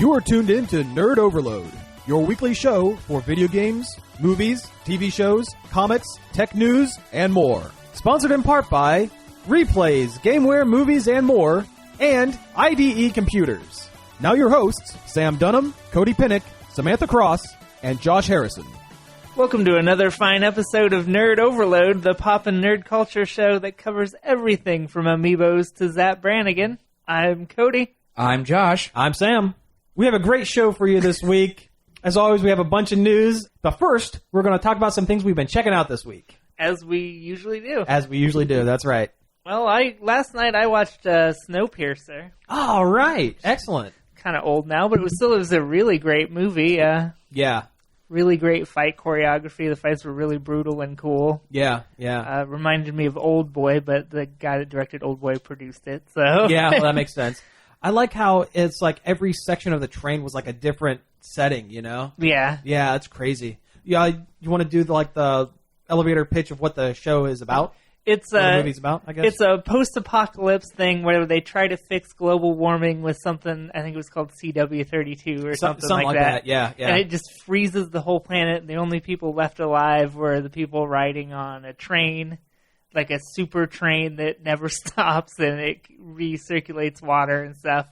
You are tuned in to Nerd Overload, your weekly show for video games, movies, TV shows, comics, tech news, and more. Sponsored in part by Replays, Gameware, Movies, and More, and IDE Computers. Now your hosts, Sam Dunham, Cody Pinnick, Samantha Cross, and Josh Harrison. Welcome to another fine episode of Nerd Overload, the pop and nerd culture show that covers everything from amiibos to Zap Brannigan. I'm Cody. I'm Josh. I'm Sam. We have a great show for you this week. As always, we have a bunch of news. But first, we're going to talk about some things we've been checking out this week. As we usually do. As we usually do, that's right. Well, last night I watched Snowpiercer. All right. Excellent. Kind of old now, but it was a really great movie. Yeah. Really great fight choreography. The fights were really brutal and cool. Yeah. Reminded me of Old Boy, but the guy that directed Old Boy produced it. So yeah, well, that makes sense. I like how it's like every section of the train was like a different setting, you know? Yeah. Yeah, that's crazy. Yeah, you want to do the elevator pitch of what the show is about? What the movie's about, I guess? It's a post-apocalypse thing where they try to fix global warming with something, I think it was called CW32 or something like that. Yeah. And it just freezes the whole planet, and the only people left alive were the people riding on a train, like a super train that never stops, and it recirculates water and stuff.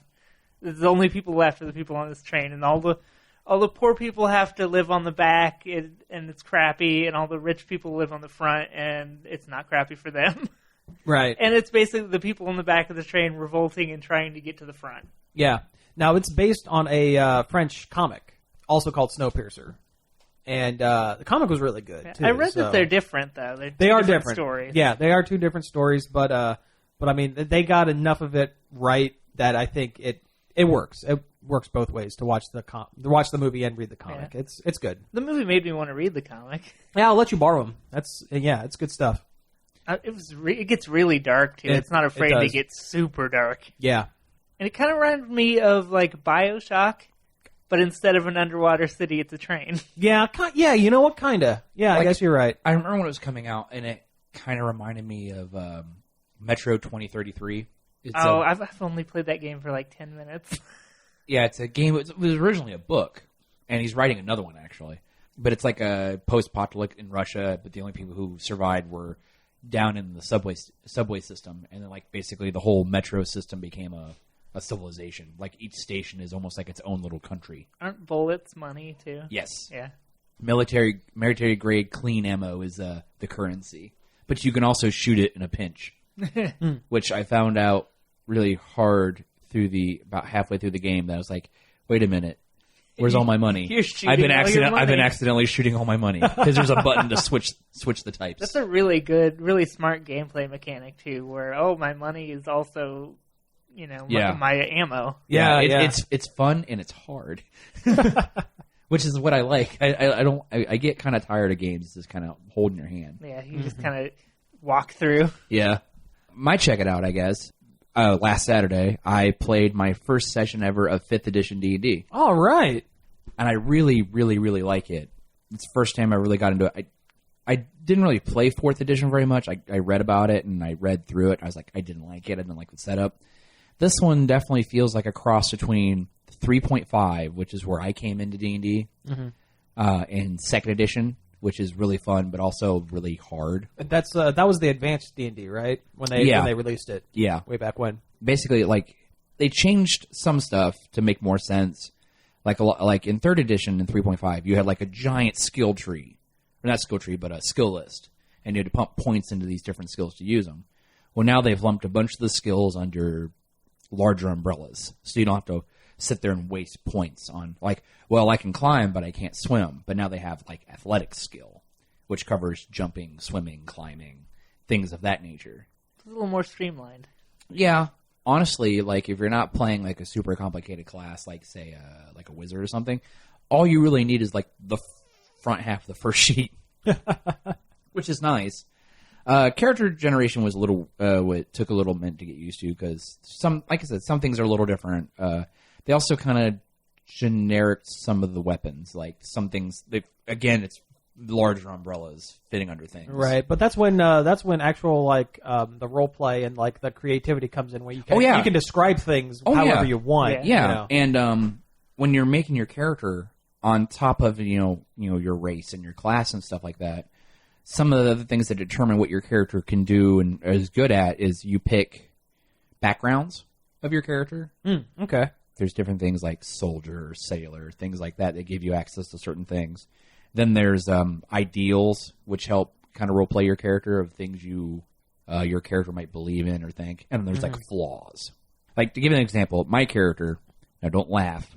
The only people left are the people on this train, and all the poor people have to live on the back, and it's crappy, and all the rich people live on the front, and it's not crappy for them. Right. And it's basically the people in the back of the train revolting and trying to get to the front. Yeah. Now, it's based on a French comic, also called Snowpiercer. And the comic was really good, too. I read that they're different, though. They are different stories. Yeah, they are two different stories, but I mean, they got enough of it right that I think it works. It works both ways to watch the movie and read the comic. Yeah. It's good. The movie made me want to read the comic. Yeah, I'll let you borrow them. It's good stuff. It gets really dark too. It's not afraid to get super dark. Yeah, and it kind of reminded me of like BioShock, but instead of an underwater city, it's a train. Yeah, you know what? Kinda. Yeah, I guess you're right. I remember when it was coming out, and it kind of reminded me of Metro 2033. I've only played that game for like 10 minutes. Yeah, it's a game. It was originally a book, and he's writing another one, actually. But it's like a post-apocalyptic in Russia, but the only people who survived were down in the subway system. And then, like, basically the whole metro system became a civilization. Like, each station is almost like its own little country. Aren't bullets money, too? Yes. Yeah. Military-grade clean ammo is the currency. But you can also shoot it in a pinch, which I found out really hard about halfway through the game, that I was like, wait a minute, where's all my money? I've been accidentally shooting all my money because there's a button to switch the types. That's a really good, really smart gameplay mechanic too, where I my is also, my ammo. Yeah, it's fun and it's hard, which is what I like. I get kind of tired of games just kind of holding your hand. Yeah, you just kind of walk through. Yeah, might check it out, I guess. Last Saturday, I played my first session ever of 5th edition D&D. All right. And I really, really, really like it. It's the first time I really got into it. I didn't really play 4th edition very much. I read about it, and I read through it. I was like, I didn't like it. I didn't like the setup. This one definitely feels like a cross between 3.5, which is where I came into D&D, and 2nd edition, which is really fun, but also really hard. That was the advanced D&D, right? When they released it. Yeah. Way back when. Basically, like, they changed some stuff to make more sense. Like in 3rd edition and 3.5, you had like a giant skill tree. Or not skill tree, but a skill list. And you had to pump points into these different skills to use them. Well, now they've lumped a bunch of the skills under larger umbrellas. So you don't have to sit there and waste points on, like, well, I can climb, but I can't swim. But now they have, like, athletic skill, which covers jumping, swimming, climbing, things of that nature. It's a little more streamlined. Yeah. Honestly, like, if you're not playing, like, a super complicated class, like, say, like a wizard or something, all you really need is, like, the front half of the first sheet, which is nice. Character generation was a little, took a little minute to get used to, because like I said, some things are a little different. They also kind of generic some of the weapons. Like some things, it's larger umbrellas fitting under things. Right, but that's when actual like the role play and like the creativity comes in, where you can you can describe things however you want. Yeah. You know? And when you're making your character on top of your race and your class and stuff like that, some of the other things that determine what your character can do and is good at is you pick backgrounds of your character. Okay. There's different things like soldier, sailor, things like that give you access to certain things. Then there's ideals, which help kind of role play your character of things your character might believe in or think. And then there's like flaws. Like to give an example, my character, now don't laugh,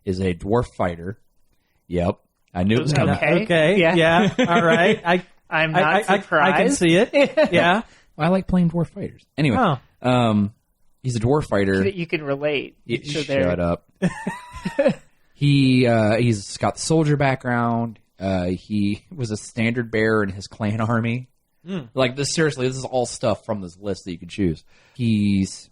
is a dwarf fighter. Yep, I knew it was coming. Okay. Yeah. All right. I'm not surprised. I can see it. Yeah. I like playing dwarf fighters. Anyway, he's a dwarf fighter. You can relate. Shut up. He's got the soldier background. He was a standard bearer in his clan army. Like this, seriously, this is all stuff from this list that you can choose. His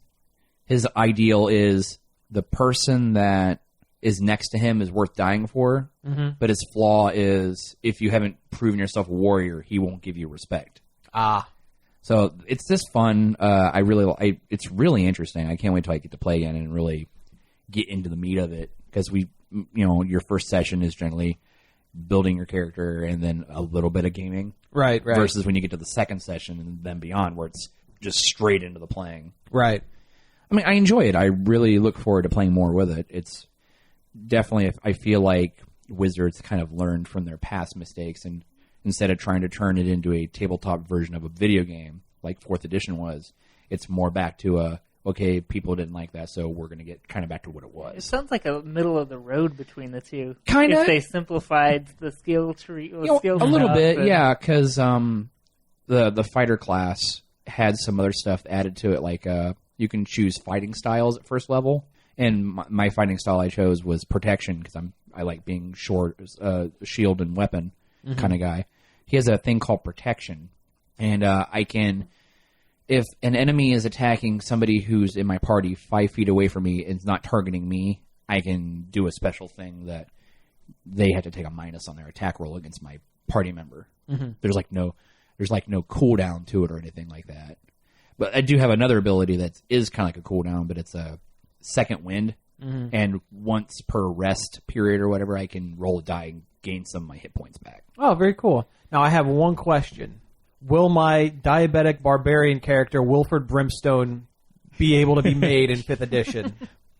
ideal is the person that is next to him is worth dying for, but his flaw is if you haven't proven yourself a warrior, he won't give you respect. So it's just fun. It's really interesting. I can't wait till I get to play again and really get into the meat of it because your first session is generally building your character and then a little bit of gaming, right? Versus when you get to the second session and then beyond, where it's just straight into the playing. Right. I mean, I enjoy it. I really look forward to playing more with it. It's definitely, I feel like Wizards kind of learned from their past mistakes, and instead of trying to turn it into a tabletop version of a video game like 4th edition was, it's more back to okay, people didn't like that, so we're going to get kind of back to what it was. It sounds like a middle of the road between the two. Kind of. If they simplified the skill tree. A little bit, yeah, because the fighter class had some other stuff added to it, like you can choose fighting styles at first level. And my fighting style I chose was protection because I like being short, shield and weapon kind of guy. He has a thing called protection, and I can, if an enemy is attacking somebody who's in my party 5 feet away from me and is not targeting me, I can do a special thing that they have to take a minus on their attack roll against my party member. There's no cooldown to it or anything like that. But I do have another ability that is kind of like a cooldown, but it's a second wind, and once per rest period or whatever, I can roll a die and gain some of my hit points back. Oh, very cool. Now, I have one question. Will my diabetic barbarian character, Wilford Brimstone, be able to be made in 5th edition?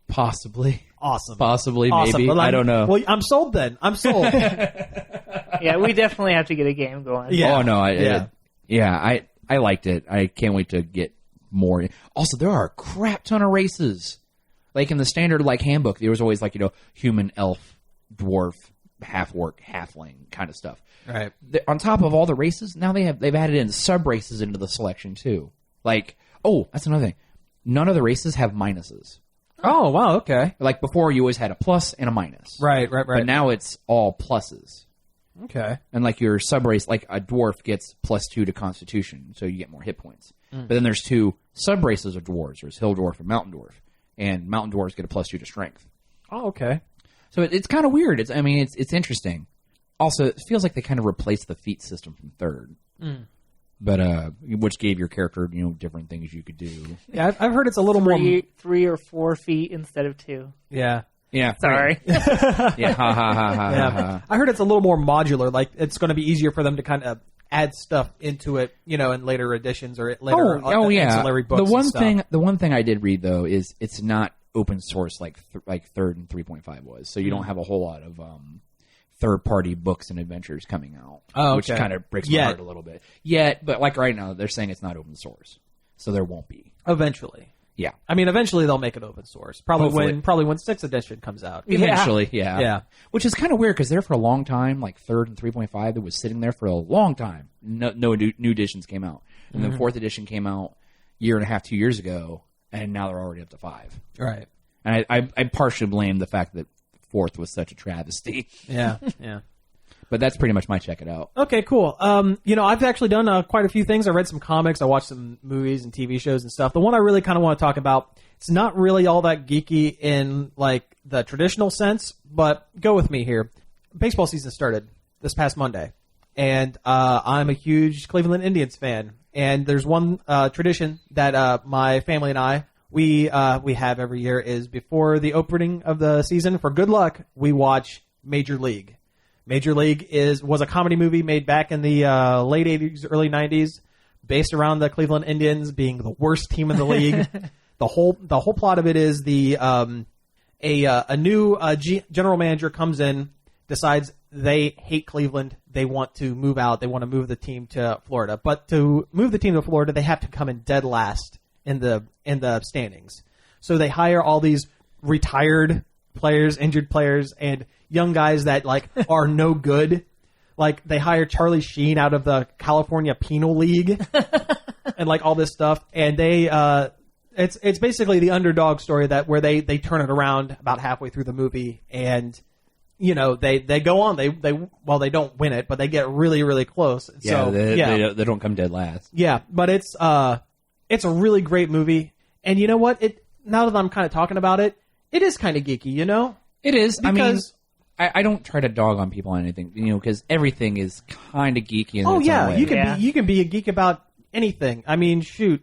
Possibly. Awesome. Possibly, maybe. Well, I don't know. Well, I'm sold then. I'm sold. Yeah, we definitely have to get a game going. Yeah. Oh, no. I liked it. I can't wait to get more. Also, there are a crap ton of races. Like in the standard handbook, there was always human, elf, dwarf, half-orc, halfling kind of stuff. Right. On top of all the races, now they've added in sub-races into the selection too. That's another thing. None of the races have minuses. Oh, wow, okay. Like before, you always had a plus and a minus. Right. But now it's all pluses. Okay. And your sub-race, like a dwarf gets +2 to Constitution, so you get more hit points. But then there's 2 sub-races of dwarves. There's Hill Dwarf and Mountain Dwarf. And Mountain Dwarves get a +2 to Strength. Oh, okay. So it's kind of weird. It's interesting. Also, it feels like they kind of replaced the feat system from 3rd. But which gave your character, different things you could do. Yeah, I've heard it's a little more 3 or 4 feet instead of 2. Yeah. Yeah. Sorry. Yeah. Yeah. I heard it's a little more modular. Like it's going to be easier for them to kind of add stuff into it, in later editions or later ancillary books. The one thing I did read though is it's not open source like 3rd and 3.5 was. So you don't have a whole lot of third-party books and adventures coming out, which kind of breaks my heart a little bit. But right now they're saying it's not open source, so there won't be. Eventually. Yeah. I mean, eventually they'll make it open source. Probably when 6th edition comes out. Eventually, yeah. Which is kind of weird because there for a long time, 3rd and 3.5, it was sitting there for a long time. No new editions came out. And then 4th edition came out a year and a half, 2 years ago, and now they're already up to 5. Right. And I partially blame the fact that 4th was such a travesty. Yeah. But that's pretty much my check it out. Okay, cool. I've actually done quite a few things. I read some comics. I watched some movies and TV shows and stuff. The one I really kind of want to talk about, it's not really all that geeky in the traditional sense, but go with me here. Baseball season started this past Monday, and I'm a huge Cleveland Indians fan. And there's one tradition that my family and I we have every year is before the opening of the season. For good luck, we watch Major League. Major League was a comedy movie made back in the late 80s, early 90s, based around the Cleveland Indians being the worst team in the league. The whole plot of it is a new general manager comes in, decides they hate Cleveland. They want to move out. They want to move the team to Florida. But to move the team to Florida, they have to come in dead last in the standings. So they hire all these retired players, injured players, and young guys that like are no good. Like they hire Charlie Sheen out of the California Penal League and like all this stuff. And they it's basically the underdog story where they turn it around about halfway through the movie, and you know they go on. They don't win it, but they get really really close. Yeah, so, they don't come dead last. Yeah, but it's a really great movie. And you know what? Now that I'm kind of talking about it, it is kind of geeky. You know, it is because. I don't try to dog on people on anything, you know, because everything is kind of geeky in its own way. You can be a geek about anything. I mean, shoot,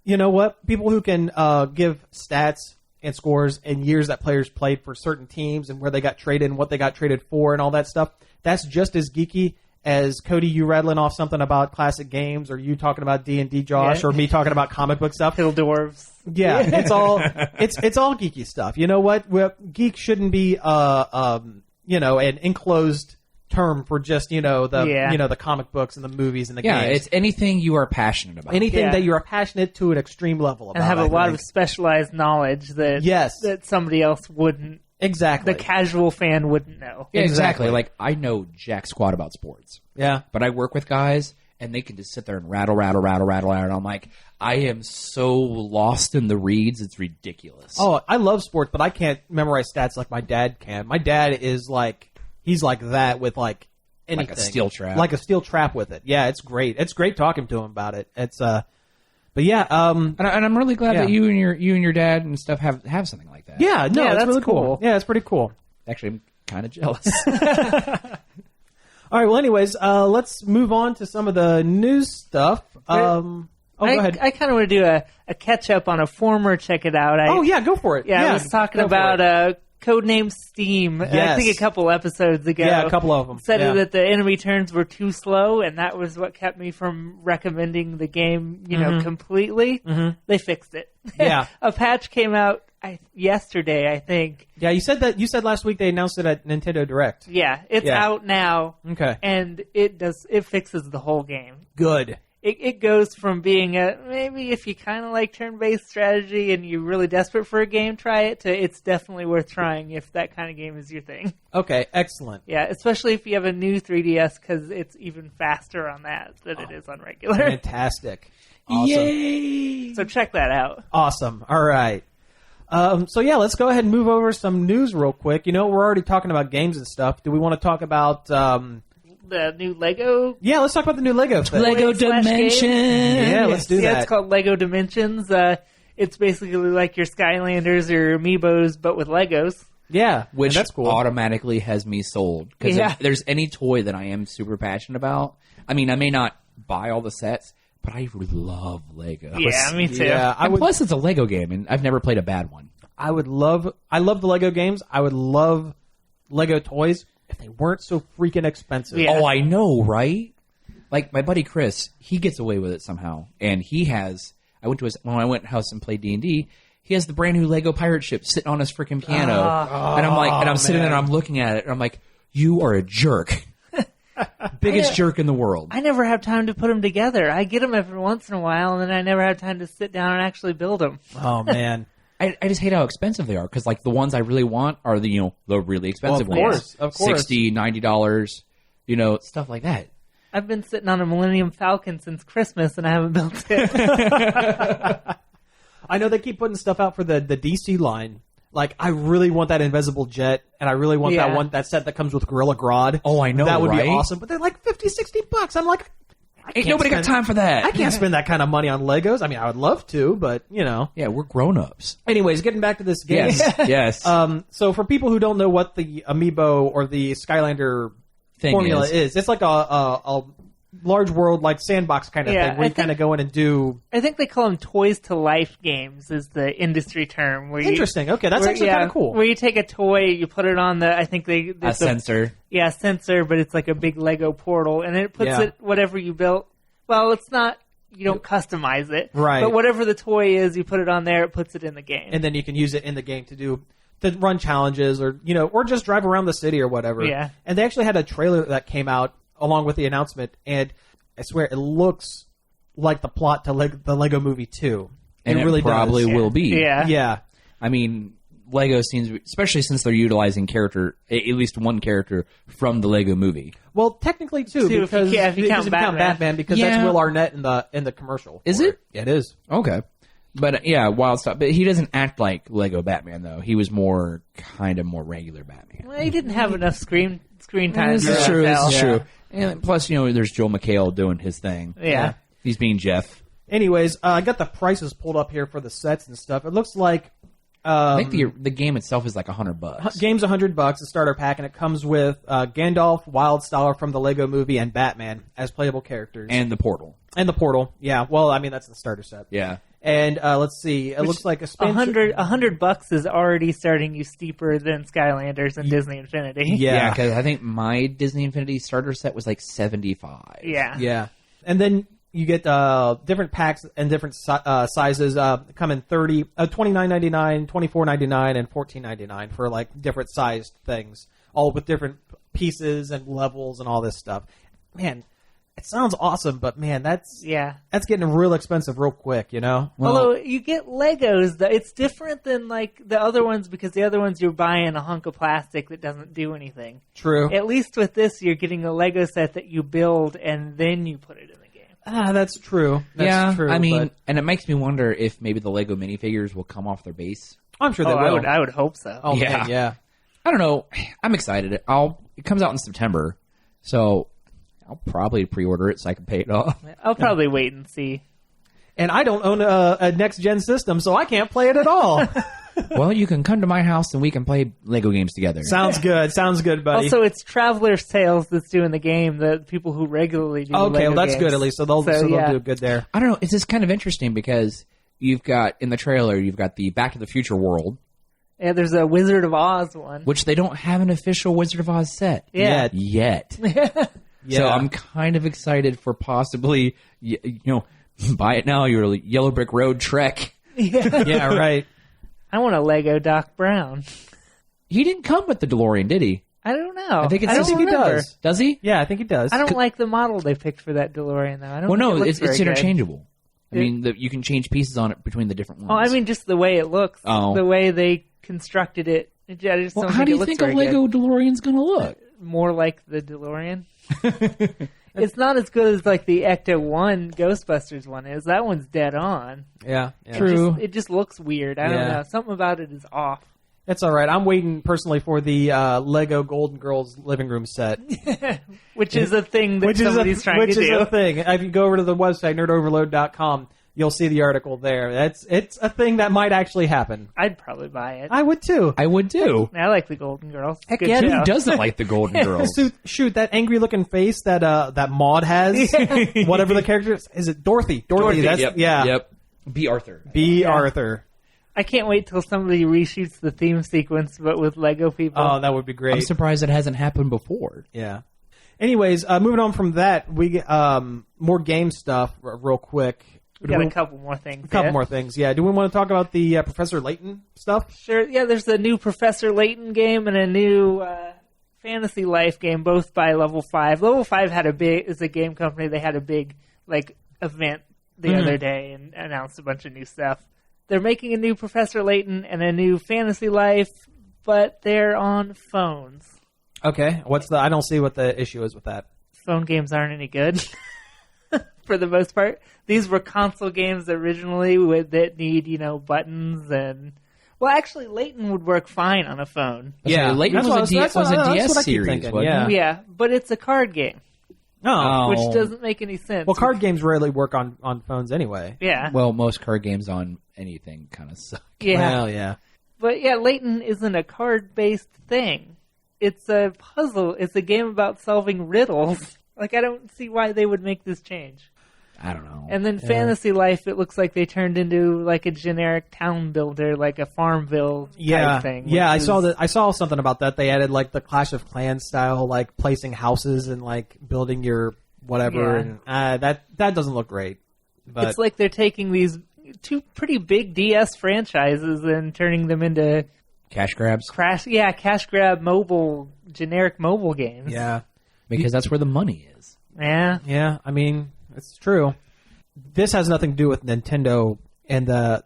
you know what? People who can give stats and scores and years that players played for certain teams and where they got traded and what they got traded for and all that stuff. That's just as geeky as Cody, you rattling off something about classic games, or you talking about D&D, Josh, or me talking about comic book stuff. Hill Dwarves. Yeah, it's all geeky stuff. You know what? Geek shouldn't be an enclosed term for just the comic books and the movies and the games. Yeah, it's anything you are passionate about. Anything that you are passionate to an extreme level about. And have a lot of specialized knowledge that somebody else wouldn't. Exactly. The casual fan wouldn't know. Yeah, exactly. Like, I know jack squat about sports. Yeah. But I work with guys, and they can just sit there and rattle. And I'm like, I am so lost in the reeds, it's ridiculous. Oh, I love sports, but I can't memorize stats like my dad can. My dad is like, he's like that with like anything. Like a steel trap. Like a steel trap with it. Yeah, it's great. It's great talking to him about it. It's, but yeah, and I'm really glad that you and your dad and stuff have something like that. Yeah, no, it's that's really cool. Yeah, it's pretty cool. Actually, I'm kind of jealous. All right, well, anyways, let's move on to some of the news stuff. Go ahead. I kind of want to do a catch-up on a former Check It Out. Go for it. Yeah, I was talking about Codename Steam. Yes. I think a couple episodes ago. Yeah, a couple of them. Said that the enemy turns were too slow, and that was what kept me from recommending the game, completely. Mm-hmm. They fixed it. Yeah. A patch came out yesterday, I think. Yeah, you said last week they announced it at Nintendo Direct. Yeah, it's out now. Okay. And it fixes the whole game. Good. It goes from being maybe if you kind of like turn-based strategy and you're really desperate for a game, try it, to it's definitely worth trying if that kind of game is your thing. Okay, excellent. Yeah, especially if you have a new 3DS, because it's even faster on that than it is on regular. Fantastic. Awesome. Yay! So check that out. Awesome. All right. So yeah, let's go ahead and move over some news real quick. You know, we're already talking about games and stuff. Do we want to talk about... the new Lego? Yeah, let's talk about the new Lego thing. Lego Dimensions. Yeah, let's do that. Yeah, it's called Lego Dimensions. It's basically like your Skylanders or Amiibos, but with Legos. Yeah, which that's cool. Automatically has me sold. Because if there's any toy that I am super passionate about, I mean, I may not buy all the sets, but I love Legos. Yeah, me too. Yeah, plus, it's a Lego game, and I've never played a bad one. I love the Lego games. I would love Lego toys if they weren't so freaking expensive. Yeah. Oh, I know, right? Like, my buddy Chris, he gets away with it somehow. And he has... when I went to his house and played D&D, he has the brand new Lego pirate ship sitting on his freaking piano. And I'm like... And I'm sitting there and I'm looking at it, and I'm like, you are a jerk. Biggest jerk in the world. I never have time to put them together. I get them every once in a while, and then I never have time to sit down and actually build them. Oh, man. I just hate how expensive they are, because like the ones I really want are the really expensive ones. Of course. $60, $90, stuff like that. I've been sitting on a Millennium Falcon since Christmas, and I haven't built it. I know they keep putting stuff out for the DC line. Like, I really want that Invisible Jet, and I really want that set that comes with Gorilla Grodd. Oh, I know, that would be awesome. But they're like $50-$60. I'm like, ain't nobody got time for that. I can't spend that kind of money on Legos. I mean, I would love to, but Yeah, we're grown-ups. Anyways, getting back to this game. Yes. So for people who don't know what the Amiibo or the Skylander formula is, it's like a large world, like sandbox kind of Yeah, thing, where you kind of go in and do... I think they call them toys to life games is the industry term. Interesting. Okay, that's actually kind of cool. Where you take a toy, you put it on the, I think a sensor. Yeah, sensor, but it's like a big Lego portal, and it puts it, whatever you built. Well, it's not, you don't customize it. Right. But whatever the toy is, you put it on there, it puts it in the game. And then you can use it in the game to run challenges or, or just drive around the city or whatever. Yeah. And they actually had a trailer that came out along with the announcement, and I swear it looks like the plot to the Lego Movie 2. And it really probably does. will be. Yeah. Yeah. I mean, Lego seems, especially since they're utilizing at least one character from the Lego Movie. Well, technically too, because if you count Batman, because that's Will Arnett in the commercial. Is it? Yeah, it is. Okay. But yeah, wild stuff. But he doesn't act like Lego Batman though. He was more regular Batman. Well, he didn't have enough screen time. This is true. This is Yeah. true. And plus, there's Joel McHale doing his thing. Yeah. He's being Jeff. Anyways, I got the prices pulled up here for the sets and stuff. It looks like I think the game itself is like $100. game's $100, the starter pack, and it comes with Gandalf, Wildstar from the Lego Movie, and Batman as playable characters. And the Portal. And the Portal. Yeah. Well, I mean that's the starter set. Yeah. And let's see. It looks like a $100 is already starting you steeper than Skylanders and Disney Infinity. Yeah, because I think my Disney Infinity starter set was like $75. Yeah. Yeah. And then you get different packs and different sizes. Come in $29.99, $24.99, and $14.99 for like different sized things, all with different pieces and levels and all this stuff. Man, it sounds awesome, but man, that's getting real expensive real quick, Well, although you get Legos, it's different than like the other ones because the other ones you're buying a hunk of plastic that doesn't do anything. True. At least with this, you're getting a Lego set that you build and then you put it in the game. That's true. That's true. I mean, and it makes me wonder if maybe the Lego minifigures will come off their base. I'm sure they will. I would hope so. Oh, Yeah. man, yeah. I don't know. I'm excited. It comes out in September, so I'll probably pre-order it so I can pay it off. I'll probably wait and see. And I don't own a next-gen system, so I can't play it at all. Well, you can come to my house and we can play Lego games together. Sounds good. Sounds good, buddy. Also, it's Traveler's Tales that's doing the game, the people who regularly do okay, Lego well, that's games. good at least. So they'll do good there. I don't know. It's just kind of interesting because you've got, in the trailer, you've got the Back to the Future world. Yeah, there's a Wizard of Oz one. Which they don't have an official Wizard of Oz set. Yeah. Yet. Yeah. So I'm kind of excited for possibly, buy it now, your Yellow Brick Road Trek. Yeah, right. I want a Lego Doc Brown. He didn't come with the DeLorean, did he? I don't know. I think don't he remember. does. Does he? Yeah, I think he does. I don't like the model they picked for that DeLorean, though. I don't Well, think no, it looks it's very good. interchangeable. I mean, you can change pieces on it between the different ones. Oh, I mean, just the way it looks. Oh. The way they constructed it. I just don't how think do it you looks think a very Lego good. DeLorean's going to look? More like the DeLorean. It's not as good as like the Ecto 1 Ghostbusters one is. That one's dead on. Yeah. True. It just looks weird. I don't know. Something about it is off. That's all right. I'm waiting personally for the Lego Golden Girls living room set. Which is a thing that somebody's trying to do. Which is a thing. If you go over to the website, nerdoverload.com, you'll see the article there. It's a thing that might actually happen. I'd probably buy it. I would too. I would too. I like the Golden Girls. Heck Good yeah, show. Who doesn't like the Golden Girls? Shoot, that angry looking face that Maud has. Whatever the character is it Dorothy? Dorothy. That's Yep. yeah. Yep. B. Arthur. B. Arthur. I can't wait till somebody reshoots the theme sequence, but with Lego people. Oh, that would be great. I'm surprised it hasn't happened before. Yeah. Anyways, moving on from that, we get more game stuff real quick. We got a couple more things. A couple more things, yeah. Do we want to talk about the Professor Layton stuff? Sure. Yeah, there's a new Professor Layton game and a new Fantasy Life game, both by Level 5. Level 5 is a game company. They had a big event the other day and announced a bunch of new stuff. They're making a new Professor Layton and a new Fantasy Life, but they're on phones. Okay. I don't see what the issue is with that. Phone games aren't any good. For the most part, these were console games originally that need buttons and. Well, actually, Layton would work fine on a phone. Yeah, Layton was a DS series, wasn't it? Yeah, but it's a card game, Oh. which doesn't make any sense. Well, card games rarely work on phones anyway. Yeah. Well, most card games on anything kind of suck. Yeah. Well, yeah. But yeah, Layton isn't a card-based thing. It's a puzzle. It's a game about solving riddles. Like, I don't see why they would make this change. I don't know. And then Fantasy Life, it looks like they turned into like a generic town builder, like a Farmville type thing. Yeah, I saw that. I saw something about that. They added like the Clash of Clans style, like placing houses and like building your whatever. Yeah. And that doesn't look great. But It's like they're taking these two pretty big DS franchises and turning them into Cash grabs? cash grab generic mobile games. yeah, Because that's where the money is. Yeah. I mean, it's true. This has nothing to do with Nintendo and the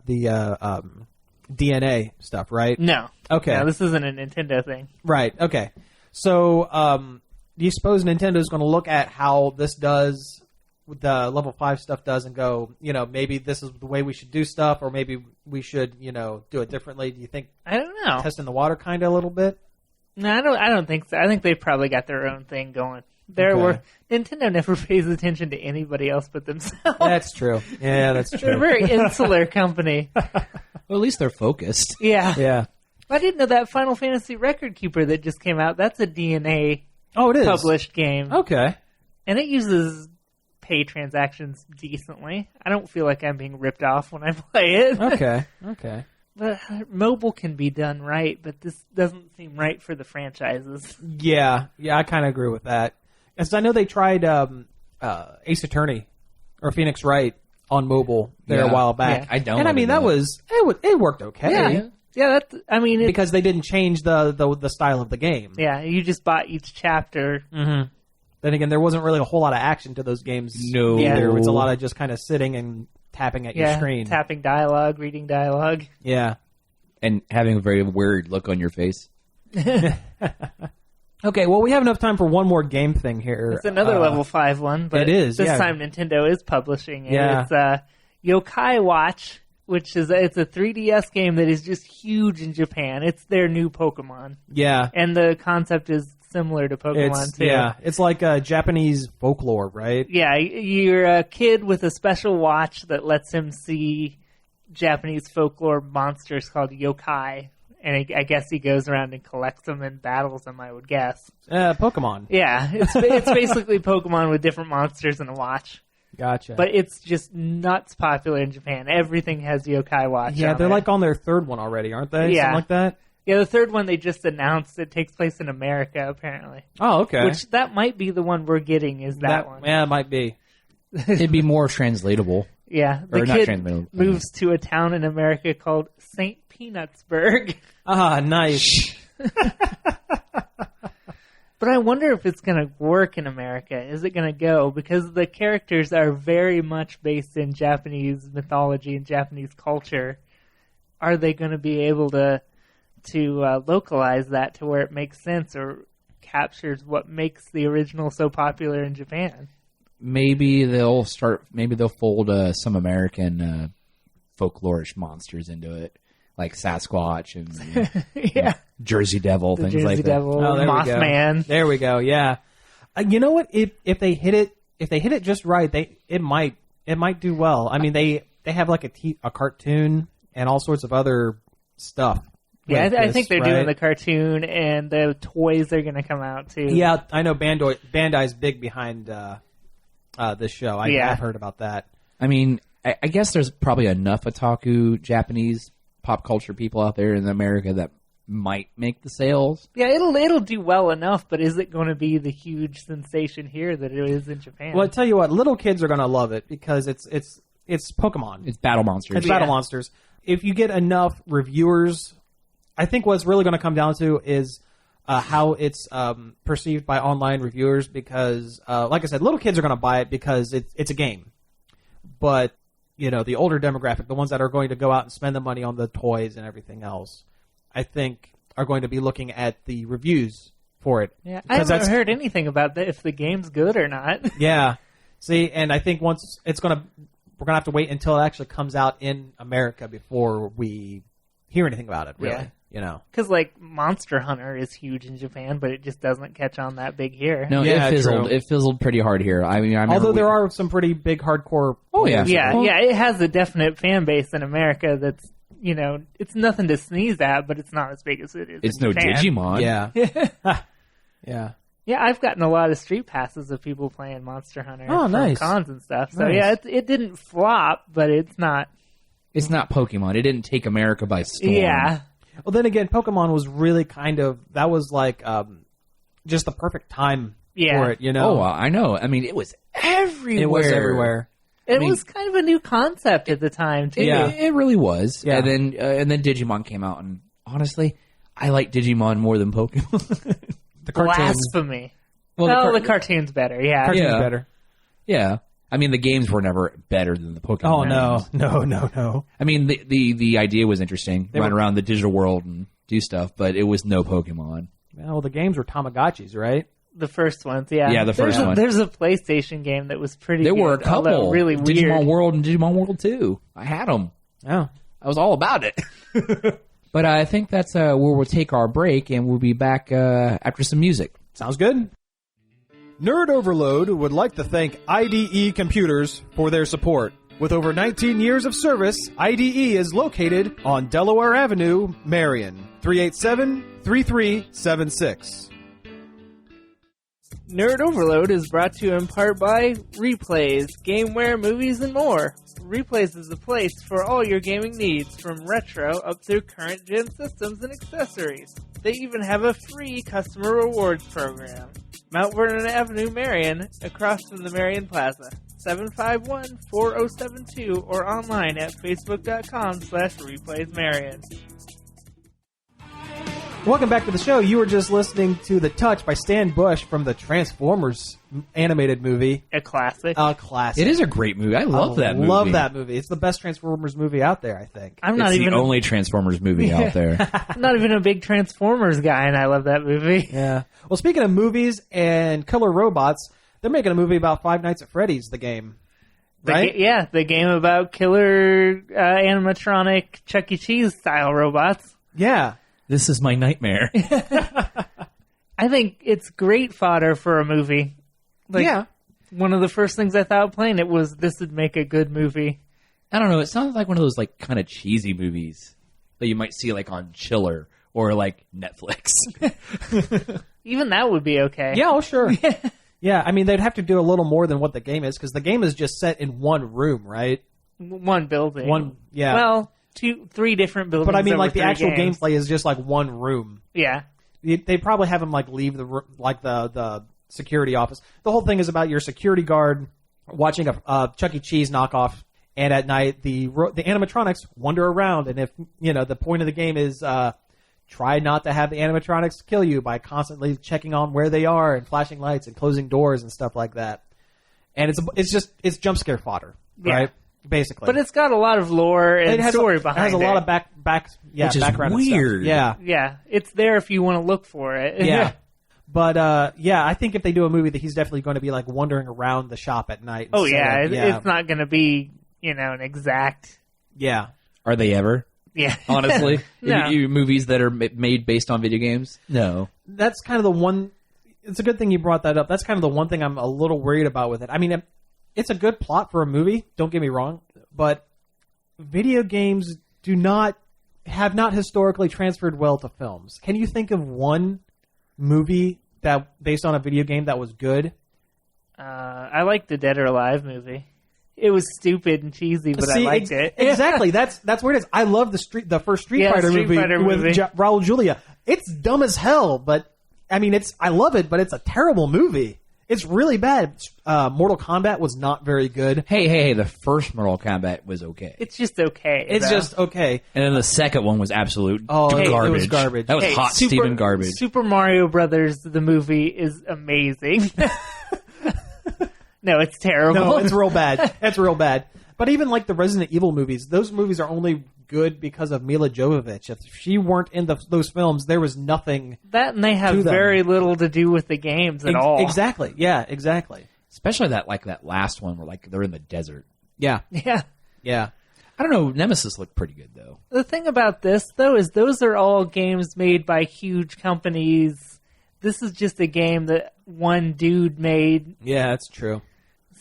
DNA stuff, right? No. Okay. No, this isn't a Nintendo thing. Right. Okay. So, do you suppose Nintendo's going to look at how this does, the level 5 stuff does, and go, maybe this is the way we should do stuff, or maybe we should, do it differently? Do you think I don't know. testing the water kind of a little bit? No, I don't think so. I think they've probably got their own thing going. Nintendo never pays attention to anybody else but themselves. That's true. Yeah, that's They're a true. very insular company. Well, at least they're focused. Yeah. Yeah. I didn't know that Final Fantasy Record Keeper that just came out, that's a DNA Oh, it is published game. Okay. And it uses pay transactions decently. I don't feel like I'm being ripped off when I play it. Okay. But mobile can be done right, but this doesn't seem right for the franchises. Yeah, I kind of agree with that. As I know they tried Ace Attorney or Phoenix Wright on mobile there a while back. Yeah. I don't. And I mean it worked okay. Yeah, Because they didn't change the style of the game. yeah, you just bought each chapter. Mm-hmm. Then again, there wasn't really a whole lot of action to those games. No. Yeah. There was a lot of just kind of sitting and tapping at your screen. Tapping dialogue, reading dialogue. Yeah. And having a very weird look on your face. Okay, well, we have enough time for one more game thing here. It's another level 5 one, but it is, this yeah. time Nintendo is publishing it. Yeah. It's Yokai Watch, which is it's a 3DS game that is just huge in Japan. It's their new Pokemon. Yeah. And the concept is similar to Pokemon, too. Yeah, it's like Japanese folklore, right? Yeah, you're a kid with a special watch that lets him see Japanese folklore monsters called yokai. And I guess he goes around and collects them and battles them, I would guess. Pokemon. Yeah, it's basically Pokemon with different monsters and a watch. Gotcha. But it's just nuts popular in Japan. Everything has Yokai Watch. Yeah, on they're it. like on their third one already, aren't they? Yeah. Something like that? Yeah, the third one they just announced. It takes place in America, apparently. Oh, okay. Which, that might be the one we're getting, is that one. Yeah, it might be. It'd be more translatable. Yeah, the Or not kid transmittal. moves to a town in America called St. Peanutsburg. Ah, nice. But I wonder if it's going to work in America. Is it going to go? Because the characters are very much based in Japanese mythology and Japanese culture. Are they going to be able to localize that to where it makes sense or captures what makes the original so popular in Japan? Maybe they'll fold some American folklorish monsters into it, like Sasquatch and Yeah. Jersey Devil, The things Jersey like Devil, Oh, there we go. Mothman. There we go. Yeah. You know what? If they hit it just right, it might do well. I mean, they have like a cartoon and all sorts of other stuff. Yeah, with I this, think they're right? doing the cartoon, and the toys are going to come out too. Yeah, I know Bandai's big behind this show. I've heard about that. I mean, I guess there's probably enough otaku Japanese pop culture people out there in America that might make the sales. Yeah, it'll do well enough, but is it going to be the huge sensation here that it is in Japan? Well, I tell you what, little kids are going to love it because it's Pokemon. It's battle monsters. It's battle monsters. If you get enough reviewers, I think what's really going to come down to is how it's perceived by online reviewers because, like I said, little kids are going to buy it because it's a game. But, the older demographic, the ones that are going to go out and spend the money on the toys and everything else, I think are going to be looking at the reviews for it. Yeah, I haven't heard anything about that, if the game's good or not. Yeah. See, and I think we're going to have to wait until it actually comes out in America before we hear anything about it, really. Because, Monster Hunter is huge in Japan, but it just doesn't catch on that big here. No, Yeah, it fizzled. true. It fizzled pretty hard here. I mean, Although there are some pretty big hardcore Oh, yeah. players. Yeah, it has a definite fan base in America that's, it's nothing to sneeze at, but it's not as big as it is It's in no Japan. Digimon. Yeah. Yeah. Yeah, I've gotten a lot of street passes of people playing Monster Hunter Oh, from nice. cons and stuff. So Nice. yeah, it didn't flop, but it's not. It's not Pokemon. It didn't take America by storm. Yeah, Well, then again, Pokemon was really that was like just the perfect time Yeah. for it, you know? Oh, I know. I mean, it was everywhere. It was everywhere. it mean- was kind of a new concept at the time too. Yeah. It really was. Yeah. And then Digimon came out, and honestly, I like Digimon more than Pokemon. The cartoons. Blasphemy. Well, the cartoon's better. Yeah. Cartoons Yeah. better. yeah. I mean, the games were never better than the Pokemon. Oh, no. games. No. I mean, the idea was interesting. They Run were- around the digital world and do stuff, but it was no Pokemon. Well, the games were Tamagotchis, right? The first ones, yeah. Yeah, the first one. There's a PlayStation game that was pretty There good, were a couple. although really weird. Digimon World and Digimon World 2. I had them. Oh. I was all about it. But I think that's where we'll take our break, and we'll be back after some music. Sounds good. Nerd Overload would like to thank IDE Computers for their support. With over 19 years of service, IDE is located on Delaware Avenue, Marion, 387-3376. Nerd Overload is brought to you in part by Replays, Gameware, Movies, and more. Replays is the place for all your gaming needs, from retro up through current-gen systems and accessories. They even have a free customer rewards program. Mount Vernon Avenue, Marion, across from the Marion Plaza. 751-4072 or online at facebook.com/replaysmarion. Welcome back to the show. You were just listening to The Touch by Stan Bush from the Transformers animated movie. A classic. A classic. It is a great movie. I love that movie. Love that movie. It's the best Transformers movie out there, I think. I'm It's not even the only Transformers movie out there. I'm not even a big Transformers guy, and I love that movie. Yeah. Well, speaking of movies and killer robots, they're making a movie about Five Nights at Freddy's, the game. Right? The game about killer animatronic Chuck E. Cheese style robots. Yeah. This is my nightmare. I think it's great fodder for a movie. Yeah. One of the first things I thought playing it was this would make a good movie. I don't know. It sounds like one of those like kind of cheesy movies that you might see like on Chiller or like Netflix. Even that would be okay. Yeah, oh, sure. Yeah, I mean, they'd have to do a little more than what the game is, because the game is just set in one room, right? One building. Yeah. Well, three different buildings. But I mean, over like, the 3 actual games. gameplay is just like one room. Yeah. They probably have him like leave the security office. The whole thing is about your security guard watching a Chuck E. Cheese knockoff, and at night the animatronics wander around, and if the point of the game is try not to have the animatronics kill you by constantly checking on where they are and flashing lights and closing doors and stuff like that. And it's jump scare fodder, right? Basically, But it's got a lot of lore and story behind it. It has a lot of Which is background and stuff. weird. Yeah. Yeah, it's there if you want to look for it. Yeah. But, I think if they do a movie, that he's definitely going to be, like, wandering around the shop at night. Oh, yeah. It's not going to be, an exact... Yeah. Are they ever? Yeah. Honestly, No. movies that are made based on video games. No. That's kind of the one... It's a good thing you brought that up. That's kind of the one thing I'm a little worried about with it. I mean, it's a good plot for a movie, don't get me wrong, but video games have not historically transferred well to films. Can you think of one movie that based on a video game that was good? I like the Dead or Alive movie. It was stupid and cheesy, but I liked it. Exactly. That's where it is. I love the first Street Fighter Street movie Fighter with movie. Raul Julia. It's dumb as hell, but I mean, I love it, but it's a terrible movie. It's really bad. Mortal Kombat was not very good. Hey, the first Mortal Kombat was okay. It's just okay. It's though. just okay. And then the second one was absolute Hey, garbage. it was garbage. That was Hey, hot Steven garbage. Super Mario Brothers, the movie, is amazing. No, it's terrible. No, it's real bad. It's real bad. But even like the Resident Evil movies, those movies are only good because of Mila Jovovich. If she weren't in those films, there was nothing. That and they have to them. very little to do with the games at all. Exactly. Yeah, exactly. Especially that last one where like they're in the desert. Yeah. Yeah. Yeah. I don't know. Nemesis looked pretty good though. The thing about this, though, is those are all games made by huge companies. This is just a game that one dude made. Yeah, that's true.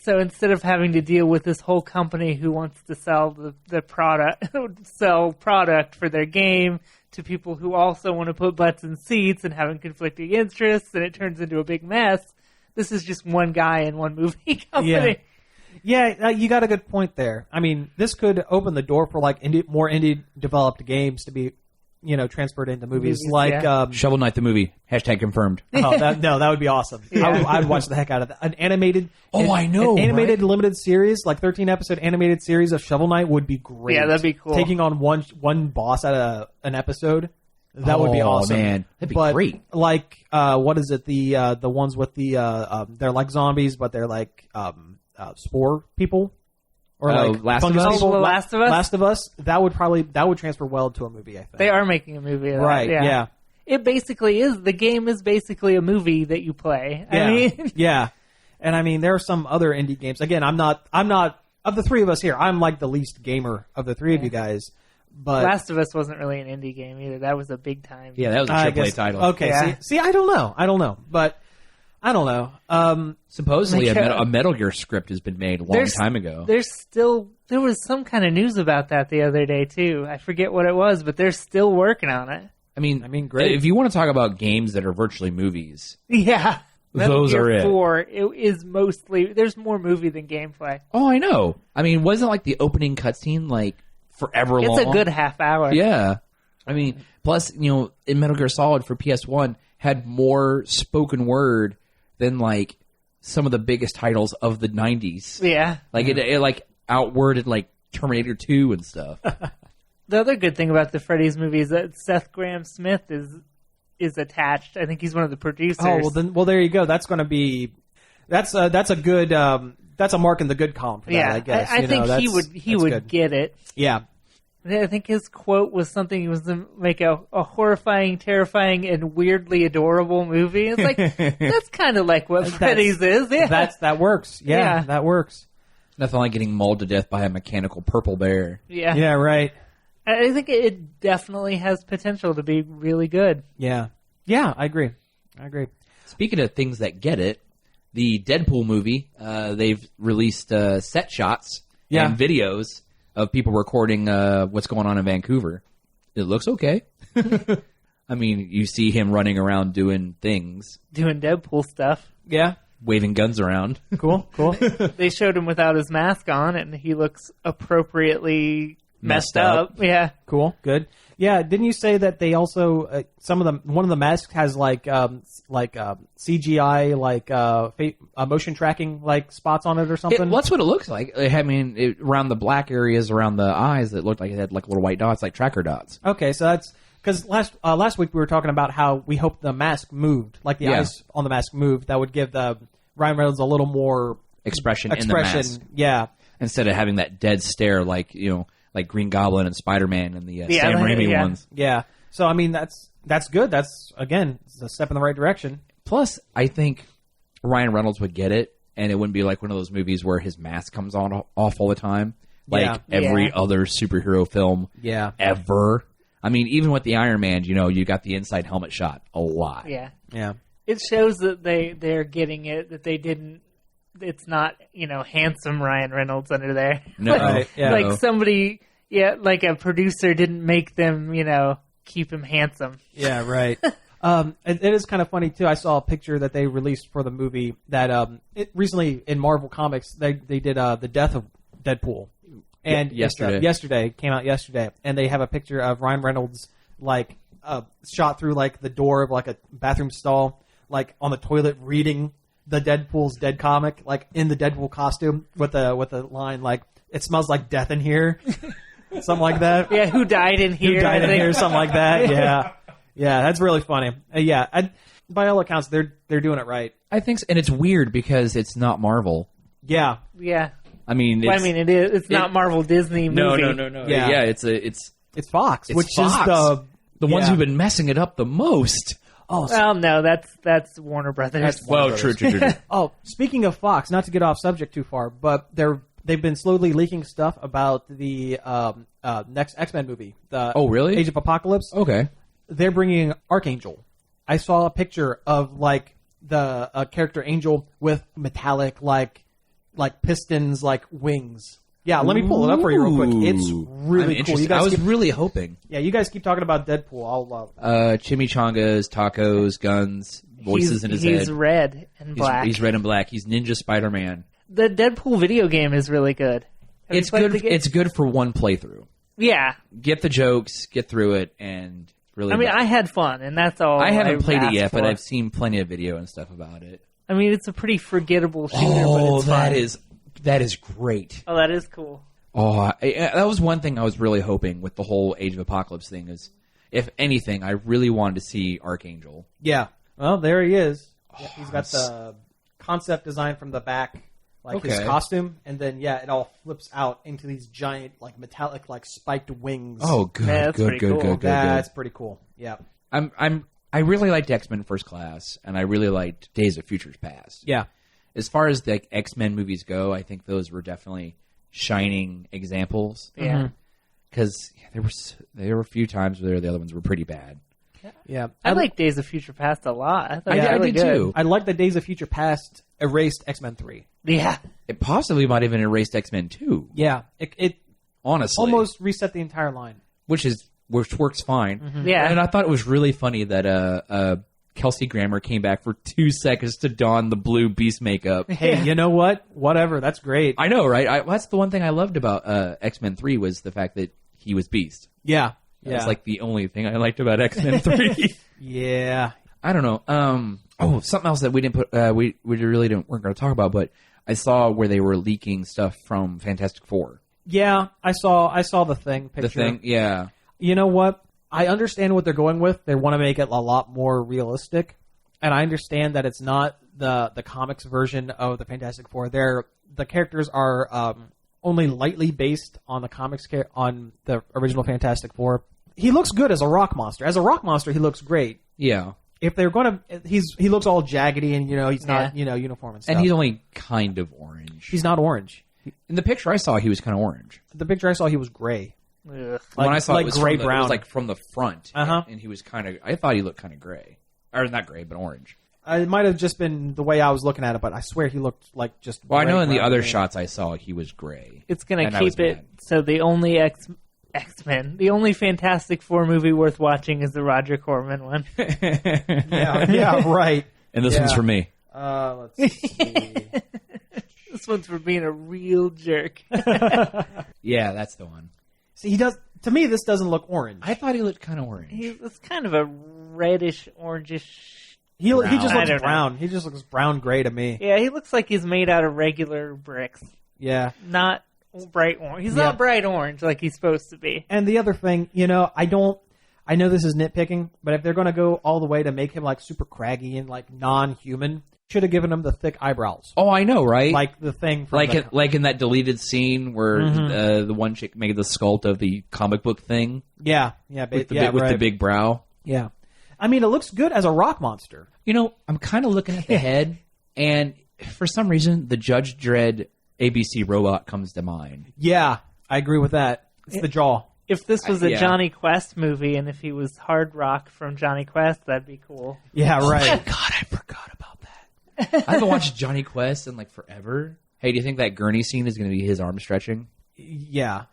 So instead of having to deal with this whole company who wants to sell the product, sell product for their game to people who also want to put butts in seats and having conflicting interests, and it turns into a big mess. This is just one guy in one movie company. Yeah, you got a good point there. I mean, this could open the door for like more indie developed games to be, transferred into movies like Shovel Knight the movie. # confirmed. That would be awesome. Yeah. I'd watch the heck out of that. An animated, I know, an animated right? limited series, like 13-episode animated series of Shovel Knight would be great. Yeah, that'd be cool. Taking on one boss at an episode, that would be awesome. Man, that'd be great. Like, what is it? The ones with they're like zombies, but they're like spore people. Or like Last of fungus Us? people. The Last of Us? Last of Us. That would transfer well to a movie, I think. They are making a movie of that. Right, yeah. It basically is. The game is basically a movie that you play. Yeah. I mean, yeah. And I mean, there are some other indie games. Again, I'm not of the three of us here. I'm like the least gamer of the three of you guys. But Last of Us wasn't really an indie game either. That was a big time. Yeah, that was a I AAA guess- title. Okay, Yeah. see, I don't know, but I don't know. Supposedly Like, a Metal Gear script has been made a long time ago. There was some kind of news about that the other day too. I forget what it was, but they're still working on it. I mean, great. If you want to talk about games that are virtually movies, Yeah. Metal Those Gear are it. 4, it is mostly, there's more movie than gameplay. oh, I know. I mean, wasn't like the opening cutscene like forever long? It's a good half hour. Yeah. I mean, plus, in Metal Gear Solid for PS1 had more spoken word than like some of the biggest titles of the 90s. Yeah. Like it like outworded like Terminator 2 and stuff. The other good thing about the Freddy's movie is that Seth Grahame-Smith is attached. I think he's one of the producers. Oh well, there you go. That's going to be that's a good that's a mark in the good column for that. yeah, I guess I think he would good. get it. Yeah. I think his quote was something he was to make a horrifying, terrifying, and weirdly adorable movie. It's like that's kind of like what Freddy's is. Yeah, That works. Yeah. That works. Nothing like getting mauled to death by a mechanical purple bear. yeah. Yeah, right. I think it definitely has potential to be really good. Yeah. Yeah, I agree. Speaking of things that get it, the Deadpool movie, they've released set shots and videos of people recording what's going on in Vancouver. It looks okay. I mean, you see him running around doing things, Doing Deadpool stuff. Yeah. waving guns around. Cool. They showed him without his mask on, and he looks appropriately messed up. up. Yeah. Cool. Good. Yeah. Didn't you say that they also one of the masks has like CGI motion tracking like spots on it or something? That's what it looks like. I mean, around the black areas around the eyes, it looked like it had like little white dots, like tracker dots. Okay, so that's because last week we were talking about how we hoped the mask moved, like the eyes on the mask moved. That would give the Ryan Reynolds a little more Expression in the mask. Yeah. Instead of having that dead stare like Green Goblin and Spider-Man and the Sam Raimi ones. Yeah. So I mean that's good. That's again a step in the right direction. Plus, I think Ryan Reynolds would get it, and it wouldn't be like one of those movies where his mask comes off all the time, like every other superhero film ever. I mean, even with the Iron Man, you got the inside helmet shot a lot. Yeah. Yeah. It shows that they're getting it, that they didn't, it's not, handsome Ryan Reynolds under there. No. Right, yeah. Like somebody, like a producer didn't make them, keep him handsome. Yeah. Right. It is kind of funny too. I saw a picture that they released for the movie that recently in Marvel Comics they did the death of Deadpool. And yesterday came out yesterday, and they have a picture of Ryan Reynolds like shot through like the door of like a bathroom stall, like on the toilet reading the Deadpool's dead comic, like in the Deadpool costume with a line like "It smells like death in here," something like that. Yeah, who died in here? Who died I in think. here? Something like that. Yeah, that's really funny. By all accounts, they're doing it right. I think so. And it's weird because it's not Marvel. Yeah. Yeah. I mean, it is. It's not Marvel Disney movie. No. Yeah. Yeah, it's Fox, It's which Fox. is the ones who've been messing it up the most. Oh, Well, no, that's Warner Brothers. True. Oh, speaking of Fox, not to get off subject too far, but they've been slowly leaking stuff about the next X-Men movie. Oh, really? Age of Apocalypse. Okay. They're bringing Archangel. I saw a picture of like the character Angel with metallic like pistons like wings Yeah, let me pull it up for you real quick. It's really cool. You guys I was keep, really hoping. yeah, you guys keep talking about Deadpool. I'll Chimichangas, tacos, guns, voices in his head. He's red and black. He's red and black. He's Ninja Spider-Man. The Deadpool video game is really good. Have It's good. It's good for one playthrough. Yeah. Get the jokes, get through it, and really. I mean, I had fun, and that's all. I haven't played it yet, for. but I've seen plenty of video and stuff about it. I mean, it's a pretty forgettable shooter, but it's fun. that is great. Oh, that is cool. Oh, that was one thing I was really hoping with the whole Age of Apocalypse thing is, if anything, I really wanted to see Archangel. Yeah. Well, there he is. Yeah, he's got the concept design from the back, like his costume, and then it all flips out into these giant, like metallic, like spiked wings. Oh, good, Yeah, that's pretty cool. That's pretty cool. Yeah. I really liked X-Men First Class, and I really liked Days of Futures Past. Yeah. As far as the X-Men movies go, I think those were definitely shining examples. Yeah. Because there were a few times where the other ones were pretty bad. Yeah. I like Days of Future Past a lot. I thought it was I really did good. too. I like the Days of Future Past erased X-Men 3. Yeah. It possibly might have even erased X-Men 2. Yeah. It Honestly. almost reset the entire line. Which works fine. Mm-hmm. Yeah. And I thought it was really funny that Kelsey Grammer came back for 2 seconds to don the blue Beast makeup. Hey, you know what? Whatever. That's great. I know, right? That's the one thing I loved about X-Men 3 was the fact that he was Beast. Yeah. That's like the only thing I liked about X-Men 3. Yeah. I don't know. Something else that we didn't put, we really weren't going to talk about, but I saw where they were leaking stuff from Fantastic Four. Yeah, I saw the Thing picture. The Thing, yeah. You know what? I understand what they're going with. They want to make it a lot more realistic, and I understand that it's not the comics version of the Fantastic Four. The characters are only lightly based on the comics on the original Fantastic Four. He looks good as a rock monster. As a rock monster, he looks great. Yeah. If they're going to, he looks all jaggedy and he's not uniform and stuff. And he's only kind of orange. He's not orange. In the picture I saw, he was kind of orange. The picture I saw, he was gray. Ugh. When I saw like it was gray from brown. it was like from the front, Uh-huh. and he was kind of. I thought he looked kind of gray, or not gray, but orange. It might have just been the way I was looking at it, but I swear he looked like just. Well, I know in the gray-brown other to me. shots I saw, he was gray. It's going And to I was keep it mad. so the only X-Men, the only Fantastic Four movie worth watching is the Roger Corman one. Yeah, right. And this one's for me. Let's see. This one's for being a real jerk. Yeah, that's the one. See, he does. To me, this doesn't look orange. I thought he looked kind of orange. It's kind of a reddish, orangish. He just I looks don't know. brown. He just looks brown gray to me. Yeah, he looks like he's made out of regular bricks, Yeah. not bright orange. He's Yeah. not bright orange like he's supposed to be. And the other thing, I know this is nitpicking, but if they're going to go all the way to make him like super craggy and like non-human, should have given him the thick eyebrows, Oh, I know, right? like the thing from like in that deleted scene where the one chick made the sculpt of the comic book thing with the big brow. Yeah. I mean, it looks good as a rock monster. I'm kind of looking at the head, and for some reason, the Judge Dredd ABC robot comes to mind. Yeah, I agree with that. It's the jaw. If this was a Yeah. Johnny Quest movie, and if he was Hard Rock from Johnny Quest, that'd be cool. Yeah, right. Oh God, I forgot about that. I haven't watched Johnny Quest in like forever. Hey, do you think that gurney scene is going to be his arm stretching? Yeah,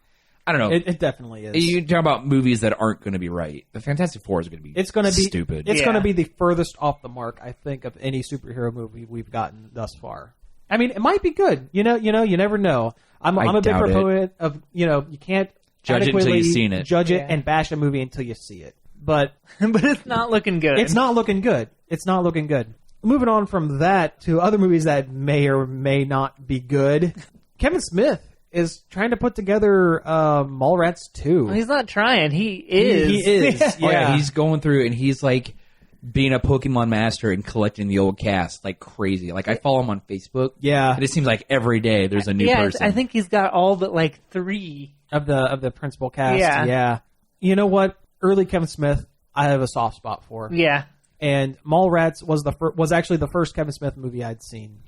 I don't know. it definitely is. You talk about movies that aren't going to be right. The Fantastic Four is going to be. It's going to be stupid. It's Yeah. going to be the furthest off the mark, I think, of any superhero movie we've gotten thus far. I mean, it might be good. You never know. I'm a big doubt it. proponent of you can't Judge it until adequately you've seen it. Judge it Yeah. and bash a movie until you see it. But But it's not looking good. it's not looking good. It's not looking good. Moving on from that to other movies that may or may not be good. Kevin Smith is trying to put together Mallrats 2. Well, he's not trying. He is. He is. Oh, yeah, Yeah. he's going through and he's like being a Pokemon master and collecting the old cast like crazy. Like I follow him on Facebook. Yeah. And it seems like every day there's a new Yeah, person. I think he's got all but like 3. Of the principal cast. Yeah. Yeah. You know what? Early Kevin Smith, I have a soft spot for. Yeah. And Mallrats was actually the first Kevin Smith movie I'd seen.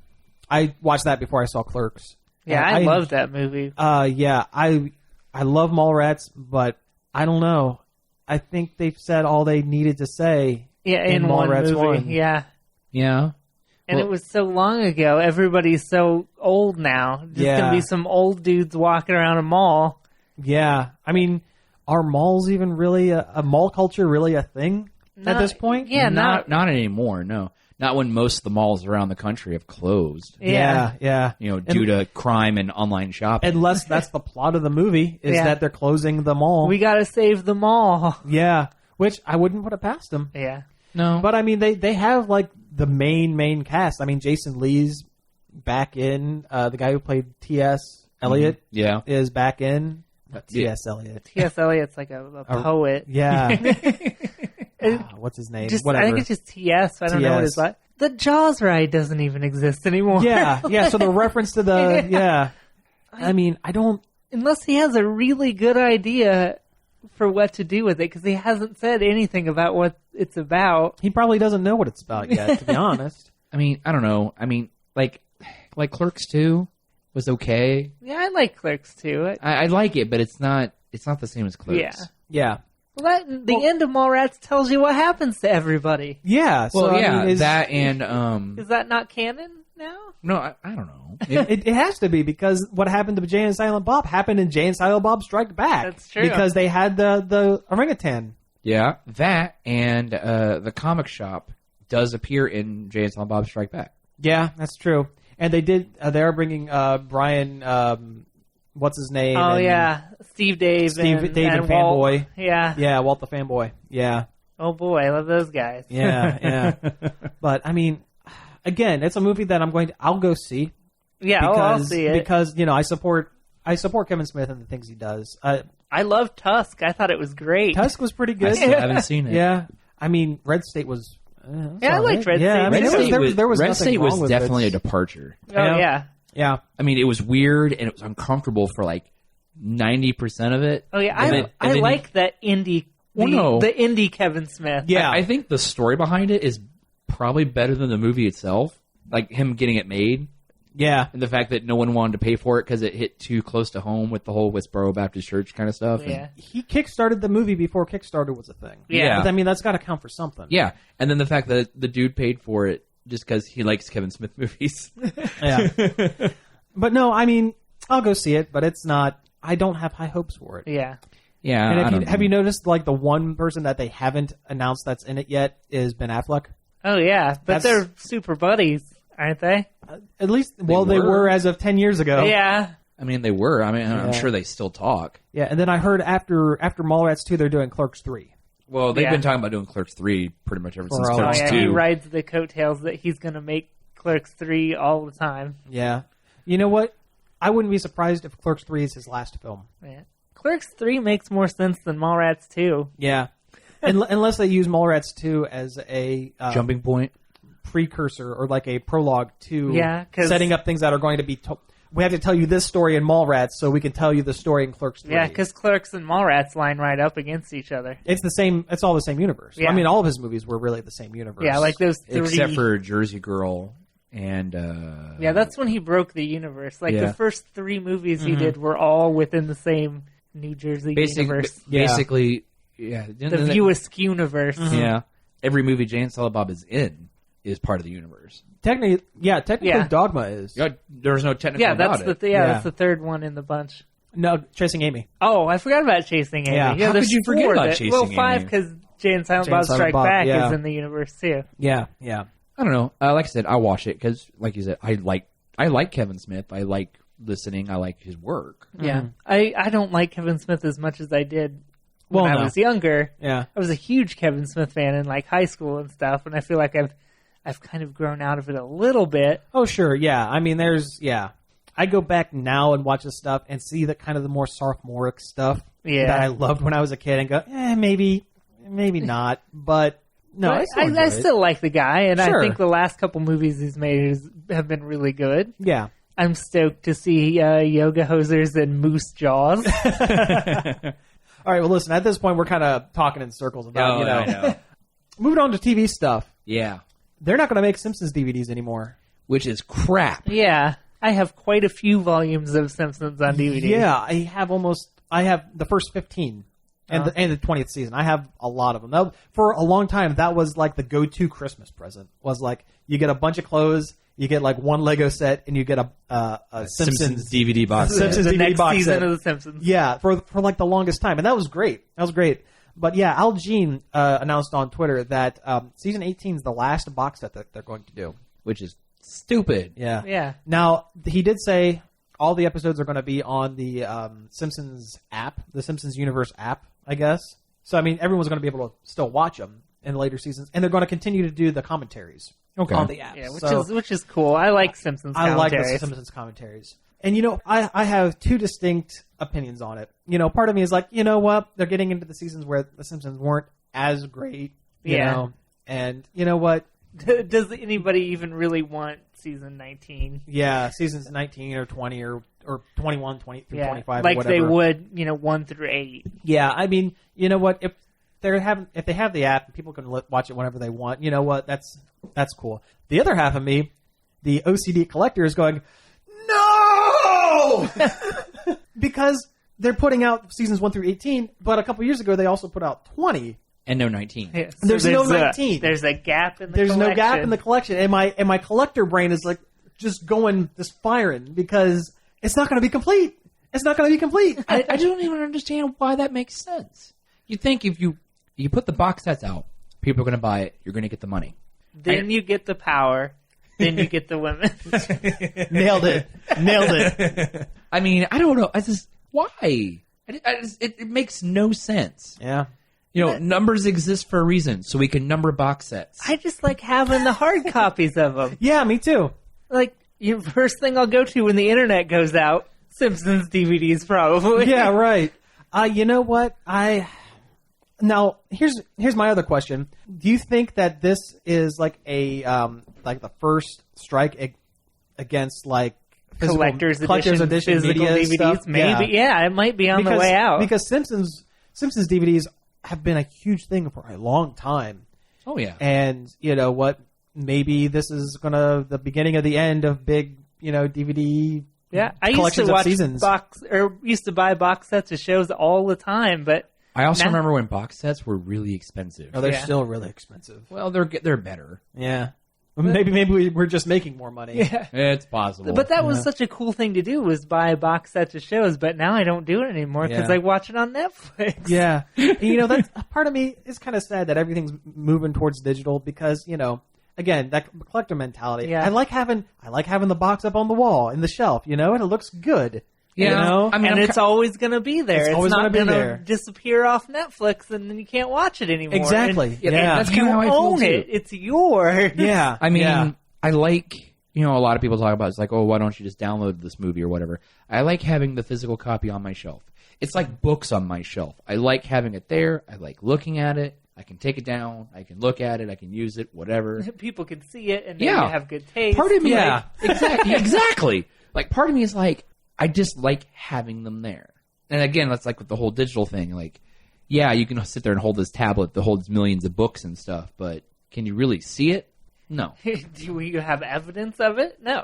I watched that before I saw Clerks. Yeah, I loved that movie. Yeah, I love Mallrats, but I don't know. I think they've said all they needed to say. Yeah, in one Mallrats movie. 1. Yeah. Yeah. And it was so long ago. Everybody's so old now. Just Yeah. going to be some old dudes walking around a mall. Yeah. I mean, are malls even really a mall culture really a thing at this point? Yeah, not anymore. No, not when most of the malls around the country have closed. Yeah. Yeah. Due to crime and online shopping. Unless that's the plot of the movie is Yeah. that they're closing the mall. We got to save the mall. Yeah. Which I wouldn't put it past them. Yeah. No, But I mean, they have like the main cast. I mean, Jason Lee's back in. The guy who played T.S. Eliot yeah. is back in. T.S. Eliot. T.S. Eliot's like a poet. Yeah. What's his name? Whatever. I think it's just T.S. I don't know what his like. The Jaws ride doesn't even exist anymore. Yeah. So the reference to the I mean, I don't. Unless he has a really good idea for what to do with it, because he hasn't said anything about what it's about. He probably doesn't know what it's about yet, to be honest. I mean, I don't know. I mean, like Clerks 2 was okay. Yeah, I like Clerks too. I like it, but it's not the same as Clerks. Yeah. Yeah. Well, the end of Mallrats tells you what happens to everybody. Yeah. So, Well, I mean, that and Is that not canon now? no, I don't know. it has to be, because what happened to Jay and Silent Bob happened in Jay and Silent Bob Strike Back. That's true. Because they had the orangutan. Yeah, that and the comic shop does appear in Jay and Silent Bob Strike Back. Yeah, that's true. And they did. They are bringing Brian. What's his name? Oh and yeah, Steve Dave and Fanboy. Walt. Yeah. Yeah, Walt the Fanboy. Yeah. Oh boy, I love those guys. Yeah. But I mean, again, it's a movie that I'll go see. Yeah, I'll see it. Because I support Kevin Smith and the things he does. I love Tusk. I thought it was great. Tusk was pretty I good. still haven't seen it. Yeah. I mean, Red State was. Yeah, I liked Red State. Yeah, I mean, there was Red nothing State was wrong with definitely it. a departure. Oh yeah. Yeah. I mean, it was weird and it was uncomfortable for like 90% of it. Oh yeah, And I then like that indie. Well, no. The indie Kevin Smith. Yeah. I think the story behind it is probably better than the movie itself. Like him getting it made. Yeah. And the fact that no one wanted to pay for it because it hit too close to home with the whole Westboro Baptist Church kind of stuff. Yeah. He kickstarted the movie before Kickstarter was a thing. Yeah. But, I mean, that's got to count for something. Yeah. And then the fact that the dude paid for it just because he likes Kevin Smith movies. Yeah. But no, I mean, I'll go see it, but it's not. I don't have high hopes for it. Yeah. Yeah. And have you noticed, like, the one person that they haven't announced that's in it yet is Ben Affleck? Oh yeah, but they're super buddies, aren't they? At least, they were as of 10 years ago. Yeah. I mean, they were. I mean, I'm sure they still talk. Yeah, and then I heard after Mallrats 2, they're doing Clerks 3. Well, they've Yeah. been talking about doing Clerks 3 pretty much ever since a Oh Clerks yeah, 2. he rides the coattails that he's going to make Clerks 3 all the time. Yeah. You know what? I wouldn't be surprised if Clerks 3 is his last film. Yeah. Clerks 3 makes more sense than Mallrats 2. Yeah. Unless they use Mallrats 2 as a Jumping point. precursor or like a prologue to Yeah, 'cause- setting up things that are going to be we have to tell you this story in Mallrats so we can tell you the story in Clerks 3. Yeah, because Clerks and Mallrats line right up against each other. it's the same. It's all the same universe. Yeah. I mean, all of his movies were really the same universe. Yeah, like those three. Except for Jersey Girl and... Yeah, that's when he broke the universe. Like Yeah. the first 3 movies he did were all within the same New Jersey universe. Basically, yeah. The View Askew universe. Yeah. Every movie Jay and Silent Bob is in is part of the universe. Technically, Yeah. Dogma is. Yeah, there's no technical Yeah, about that's it. that's the third one in the bunch. No, Chasing Amy. Oh, I forgot about Chasing Amy. Yeah. How there's could you forget 4 about that- Chasing Well, 5 Amy? because Jay and Silent Jay and Bob Silent Strike Bob, Back yeah. is in the universe too. Yeah. I don't know. Like I said, I watch it because, like you said, I like Kevin Smith. I like listening. I like his work. Yeah, I don't like Kevin Smith as much as I did Well, when no. I was younger. Yeah. I was a huge Kevin Smith fan in like high school and stuff, and I feel like I've kind of grown out of it a little bit. Oh, sure. Yeah. I mean, I go back now and watch this stuff and see the kind of the more sophomoric stuff Yeah. that I loved when I was a kid and go, maybe not. But no, But I still enjoy I it. still like the guy, and Sure. I think the last couple movies he's made have been really good. Yeah. I'm stoked to see Yoga Hosers and Moose Jaws. All right. Well, listen, at this point, we're kind of talking in circles about, I know. moving on to TV stuff. Yeah. They're not going to make Simpsons DVDs anymore. Which is crap. Yeah, I have quite a few volumes of Simpsons on DVD. Yeah. I have the first 15. and the 20th season. I have a lot of them. For a long time, that was like the go-to Christmas present. Was like you get a bunch of clothes, you get like one Lego set, and you get a Simpsons DVD box set. Simpsons the DVD next box season set. of The Simpsons. Yeah, for like the longest time, and that was great. But yeah, Al Jean announced on Twitter that season 18 is the last box set that they're going to do, which is stupid. Yeah. Now he did say all the episodes are going to be on the Simpsons app, the Simpsons Universe app, I guess. So I mean, everyone's going to be able to still watch them in the later seasons, and they're going to continue to do the commentaries on the app. Yeah, So which is cool. I like Simpsons I like commentaries. the Simpsons commentaries. And, I have two distinct opinions on it. Part of me is like, you know what? They're getting into the seasons where the Simpsons weren't as great, you know? And you know what? Does anybody even really want season 19? Yeah, seasons 19 or 20 or 21, 20 through 25 like or whatever. they would, 1 through 8. Yeah, I mean, you know what? If they have the app, people can watch it whenever they want. You know what? That's cool. The other half of me, the OCD collector, is going, no! Because they're putting out seasons 1 through 18, but a couple years ago they also put out 20. And no 19. Yeah, so There's no 19. There's a gap in the There's collection. no gap in the collection. And my collector brain is like just firing because it's not going to be complete. It's not going to be complete. I don't even understand why that makes sense. You think if you put the box sets out, people are going to buy it, you're going to get the money. Then you get the power. Then you get the women. Nailed it. I mean, I don't know. Why? It makes no sense. Yeah. Numbers exist for a reason, so we can number box sets. I just like having the hard copies of them. Yeah, me too. Like, your first thing I'll go to when the internet goes out, Simpsons DVDs probably. Yeah, right. You know what? Now here's my other question. Do you think that this is like a like the first strike against like collector's edition physical media DVDs? stuff? Maybe, yeah, it might be on the way out. Because Simpsons DVDs have been a huge thing for a long time. Oh yeah. And you know what? Maybe this is the beginning of the end of big, DVD. Yeah, I used to watch used to buy box sets of shows all the time, but I also remember when box sets were really expensive. Oh, they're still really expensive. Well, they're better. Yeah. Maybe we're just making more money. Yeah. It's possible. But that was such a cool thing to do, was buy box sets of shows, but now I don't do it anymore because I watch it on Netflix. Yeah. And, that's part of me is kind of sad that everything's moving towards digital because, again, that collector mentality. Yeah. I like having the box up on the wall in the shelf, and it looks good. Yeah. I mean, it's always going to be there. It's always not gonna be going there. to disappear off Netflix and then you can't watch it anymore. Exactly. And that's kind of how I feel own too. it. It's yours. Yeah. I mean, I like, a lot of people talk about it's like, oh, why don't you just download this movie or whatever. I like having the physical copy on my shelf. It's like books on my shelf. I like having it there. I like looking at it. I can take it down. I can look at it. I can use it, whatever. People can see it and then you have good taste. Part of me, Yeah. exactly. Like, part of me is like, I just like having them there. And again, that's like with the whole digital thing. Like, yeah, you can sit there and hold this tablet that holds millions of books and stuff, but can you really see it? No. Do you have evidence of it? No.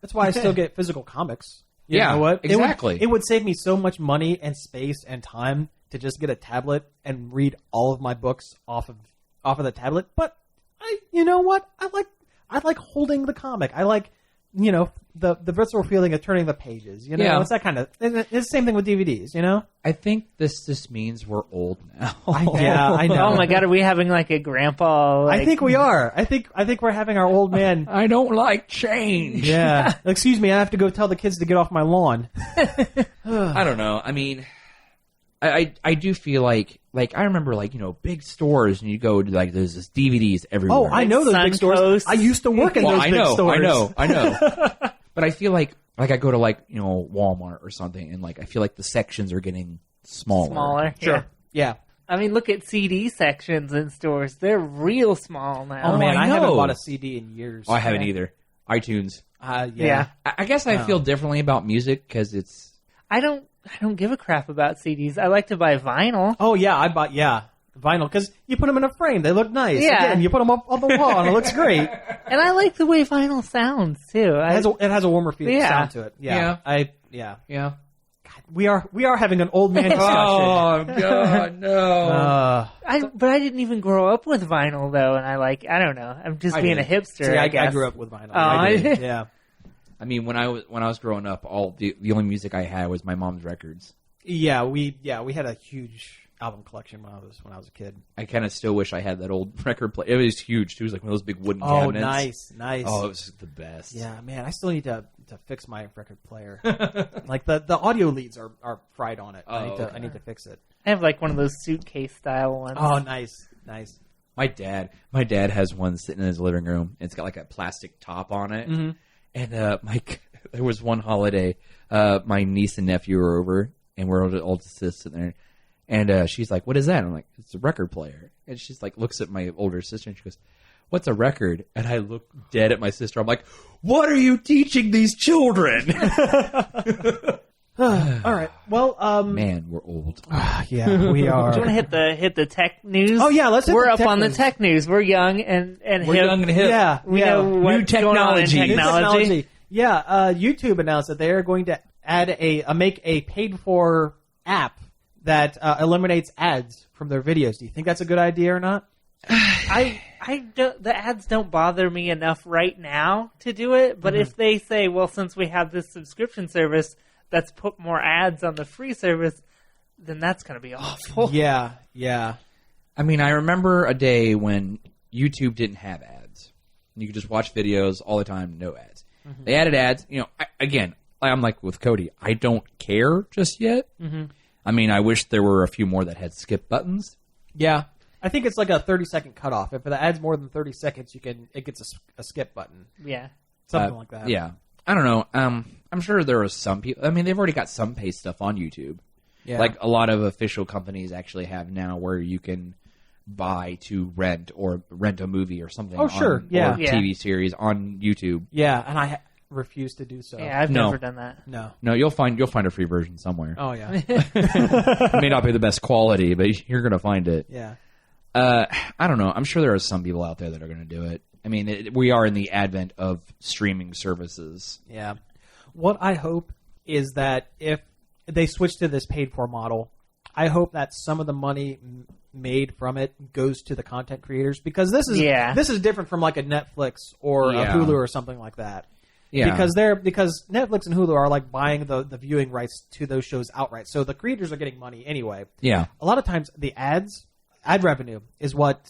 That's why I still get physical comics. You Yeah, know what? exactly. It would save me so much money and space and time to just get a tablet and read all of my books off of the tablet. But you know what? I like holding the comic. I like, the visceral feeling of turning the pages. Yeah. It's that kind of. It's the same thing with DVDs. I think this just means we're old now. Yeah, I know. Oh my God, are we having like a grandpa? I think we are. I think we're having our old man. I don't like change. Yeah. Excuse me, I have to go tell the kids to get off my lawn. I don't know. I mean, I do feel like I remember big stores and you go to there's this DVDs everywhere. Oh, I know those big stores. Suncoast. I used to work in those big stores. I know. But I feel like I go to Walmart or something and I feel like the sections are getting smaller. Sure. Yeah. I mean, look at CD sections in stores. They're real small now. Oh man, I I haven't know. bought a CD in years. Oh, I haven't either. iTunes. Yeah. I guess I feel differently about music because it's. I don't give a crap about CDs. I like to buy vinyl. Oh yeah, I bought vinyl because you put them in a frame. They look nice. Yeah. Again, you put them up on the wall and it looks great. And I like the way vinyl sounds too. It has a warmer Yeah. sound to it. Yeah. Yeah. Yeah. Yeah. we are having an old man discussion. Oh God, no! But I didn't even grow up with vinyl though, and I don't know. I'm just being a hipster. See, I I guess. grew up with vinyl. Oh, I did. Yeah. I mean, when I was growing up, the only music I had was my mom's records. Yeah, we had a huge album collection when I was a kid. I kind of still wish I had that old record player. It was huge too. It was like one of those big wooden cabinets. Nice. Oh, it was the best. Yeah, man, I still need to fix my record player. Like the audio leads are fried on it. I need to fix it. I have like one of those suitcase style ones. Oh, nice. My dad has one sitting in his living room. And it's got like a plastic top on it. Mm-hmm. And there was one holiday, my niece and nephew were over, and we're all just sitting there. And she's like, "What is that?" I'm like, "It's a record player." And she's like, looks at my older sister, and she goes, "What's a record?" And I look dead at my sister. I'm like, "What are you teaching these children?" All right. Well, man, we're old. Yeah, we are. Do you want to hit the tech news? Oh yeah, let's. We're hit up the on news. the tech news. We're young and We're hip. young and hip. Yeah, We know what's going on in technology. Yeah, YouTube announced that they are going to make a paid for app that eliminates ads from their videos. Do you think that's a good idea or not? I don't. The ads don't bother me enough right now to do it. But if they say, well, since we have this subscription service, let's put more ads on the free service, then that's going to be awful. Yeah. I mean, I remember a day when YouTube didn't have ads. You could just watch videos all the time, no ads. Mm-hmm. They added ads. You know, I'm like with Cody. I don't care just yet. Mm-hmm. I mean, I wish there were a few more that had skip buttons. Yeah. I think it's like a 30-second cutoff. If it adds more than 30 seconds, it gets a skip button. Yeah. Something like that. Yeah. I don't know. I'm sure there are some people. I mean, they've already got some pay stuff on YouTube. Yeah. Like a lot of official companies actually have now where you can buy to rent a movie or something. Oh, sure. Yeah. Or TV series on YouTube. Yeah, and I refuse to do so. Yeah, I've never done that. No, you'll find a free version somewhere. Oh, yeah. It may not be the best quality, but you're going to find it. Yeah. I don't know. I'm sure there are some people out there that are going to do it. I mean, we are in the advent of streaming services. Yeah. What I hope is that if they switch to this paid-for model, I hope that some of the money made from it goes to the content creators, because this is different from like a Netflix or a Hulu or something like that. Yeah. Because Netflix and Hulu are like buying the viewing rights to those shows outright. So the creators are getting money anyway. Yeah. A lot of times the ad revenue is what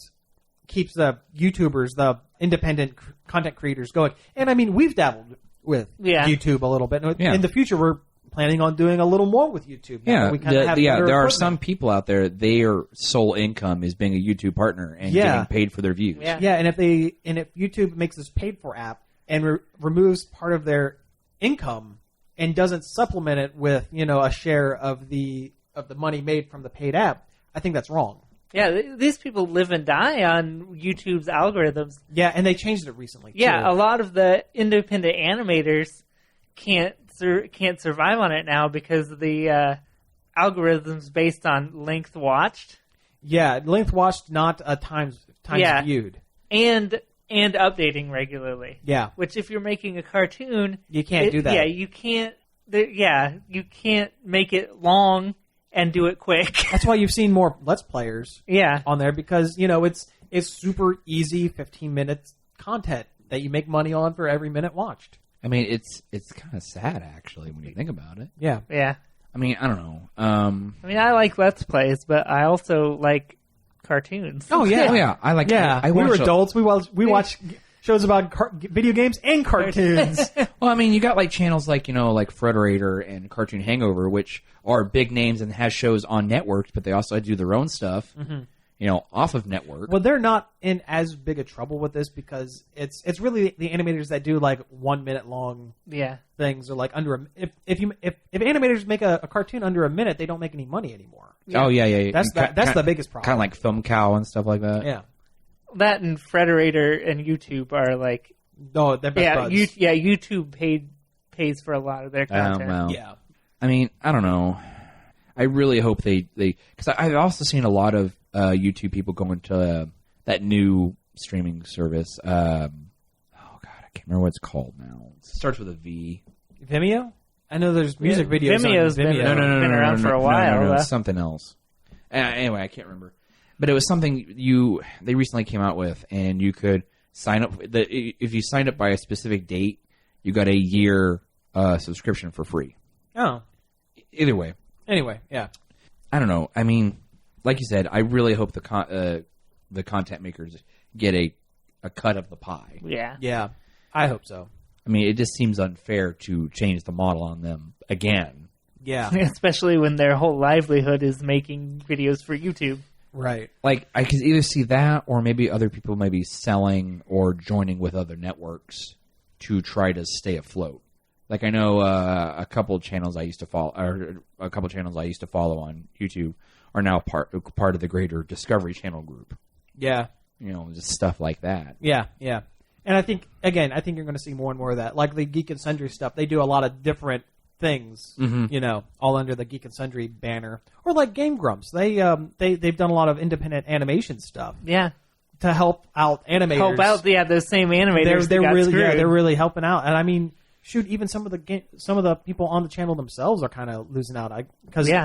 keeps the YouTubers, the independent content creators going. And I mean, we've dabbled with YouTube a little bit. In the future, we're planning on doing a little more with YouTube. Yeah, there are equipment. some people out there, their sole income is being a YouTube partner and getting paid for their views. Yeah, and if YouTube makes this paid for app and removes part of their income and doesn't supplement it with a share of the money made from the paid app, I think that's wrong. Yeah, these people live and die on YouTube's algorithms. Yeah, and they changed it recently. Yeah, too. a lot of the independent animators can't survive on it now because of the algorithms based on length watched. Yeah, length watched, not times viewed, and updating regularly. Yeah, which if you're making a cartoon, you can't do that. Yeah, you can't. You can't make it long and do it quick. That's why you've seen more Let's Players on there, because it's super easy 15 minutes content that you make money on for every minute watched. I mean, it's kind of sad actually when you think about it. Yeah. I mean, I don't know. I mean, I like Let's Plays, but I also like cartoons. Oh yeah, I like. Yeah, we were adults. We watch shows about video games and cartoons. Well, I mean, you got like channels like like Frederator and Cartoon Hangover, which are big names and has shows on networks, but they also do their own stuff. Mm-hmm. Off of network. Well, they're not in as big a trouble with this because it's really the animators that do like 1 minute long things, or like under if animators make a cartoon under a minute, they don't make any money anymore. Yeah. Oh yeah. That's the biggest problem. Kind of like Film Cow and stuff like that. Yeah. That and Frederator and YouTube are like they're best buds. YouTube pays for a lot of their content. Well, yeah. I mean, I don't know. I really hope they because I've also seen a lot of YouTube people go into that new streaming service. Oh God, I can't remember what it's called now. It starts with a V. Vimeo? I know there's music videos Vimeo's on Vimeo. been around for a while. No, something else. Anyway, I can't remember. But it was something they recently came out with, and you could sign up. If you signed up by a specific date, you got a year subscription for free. Oh. Either way. Anyway, yeah. I don't know. I mean, like you said, I really hope the content makers get a cut of the pie. Yeah. Yeah. I hope so. I mean, it just seems unfair to change the model on them again. Yeah. Especially when their whole livelihood is making videos for YouTube. Right. Like, I could either see that, or maybe other people may be selling or joining with other networks to try to stay afloat. Like, I know a couple channels I used to follow, or a couple channels I used to follow on YouTube are now part of the greater Discovery Channel group. Yeah. You know, just stuff like that. Yeah, yeah. And I think you're going to see more and more of that. Like the Geek and Sundry stuff, they do a lot of different things, you know, all under the Geek and Sundry banner. Or like Game Grumps. They've done a lot of independent animation stuff. Yeah. To help out animators. Help out, those same animators. They're really, screwed. they're really helping out. And I mean, shoot, even some of the people on the channel themselves are kind of losing out.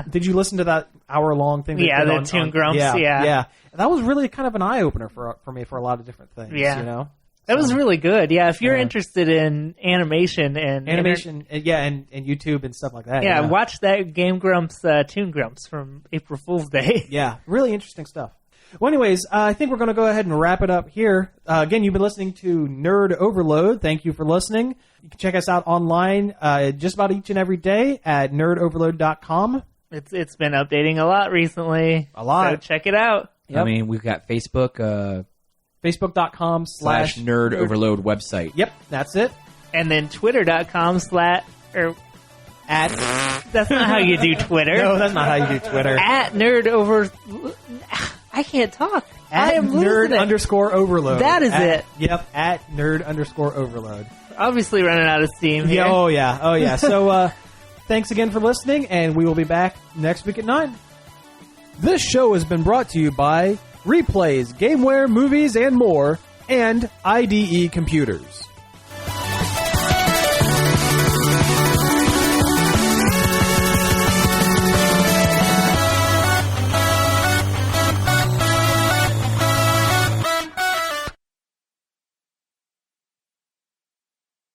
Did you listen to that hour-long thing? Yeah, the Toon Grumps. Yeah. That was really kind of an eye-opener for me for a lot of different things. Yeah. You know? That was really good. Yeah, if you're interested in animation and YouTube and stuff like that. Yeah, watch that Game Grumps, Toon Grumps from April Fool's Day. Yeah, really interesting stuff. Well, anyways, I think we're going to go ahead and wrap it up here. Again, you've been listening to Nerd Overload. Thank you for listening. You can check us out online just about each and every day at nerdoverload.com. It's been updating a lot recently. A lot. So check it out. Yep. I mean, we've got Facebook. Facebook.com / Nerd Overload website. Yep, that's it. And then Twitter.com / That's not how you do Twitter. No, that's not how you do Twitter. At Nerd Over... I can't talk. At I am Nerd_Overload. That is it. Yep, at Nerd_Overload. Obviously running out of steam here. Oh, yeah. So, thanks again for listening, and we will be back next week at 9. This show has been brought to you by Replays, Gameware, Movies, and More, and IDE Computers.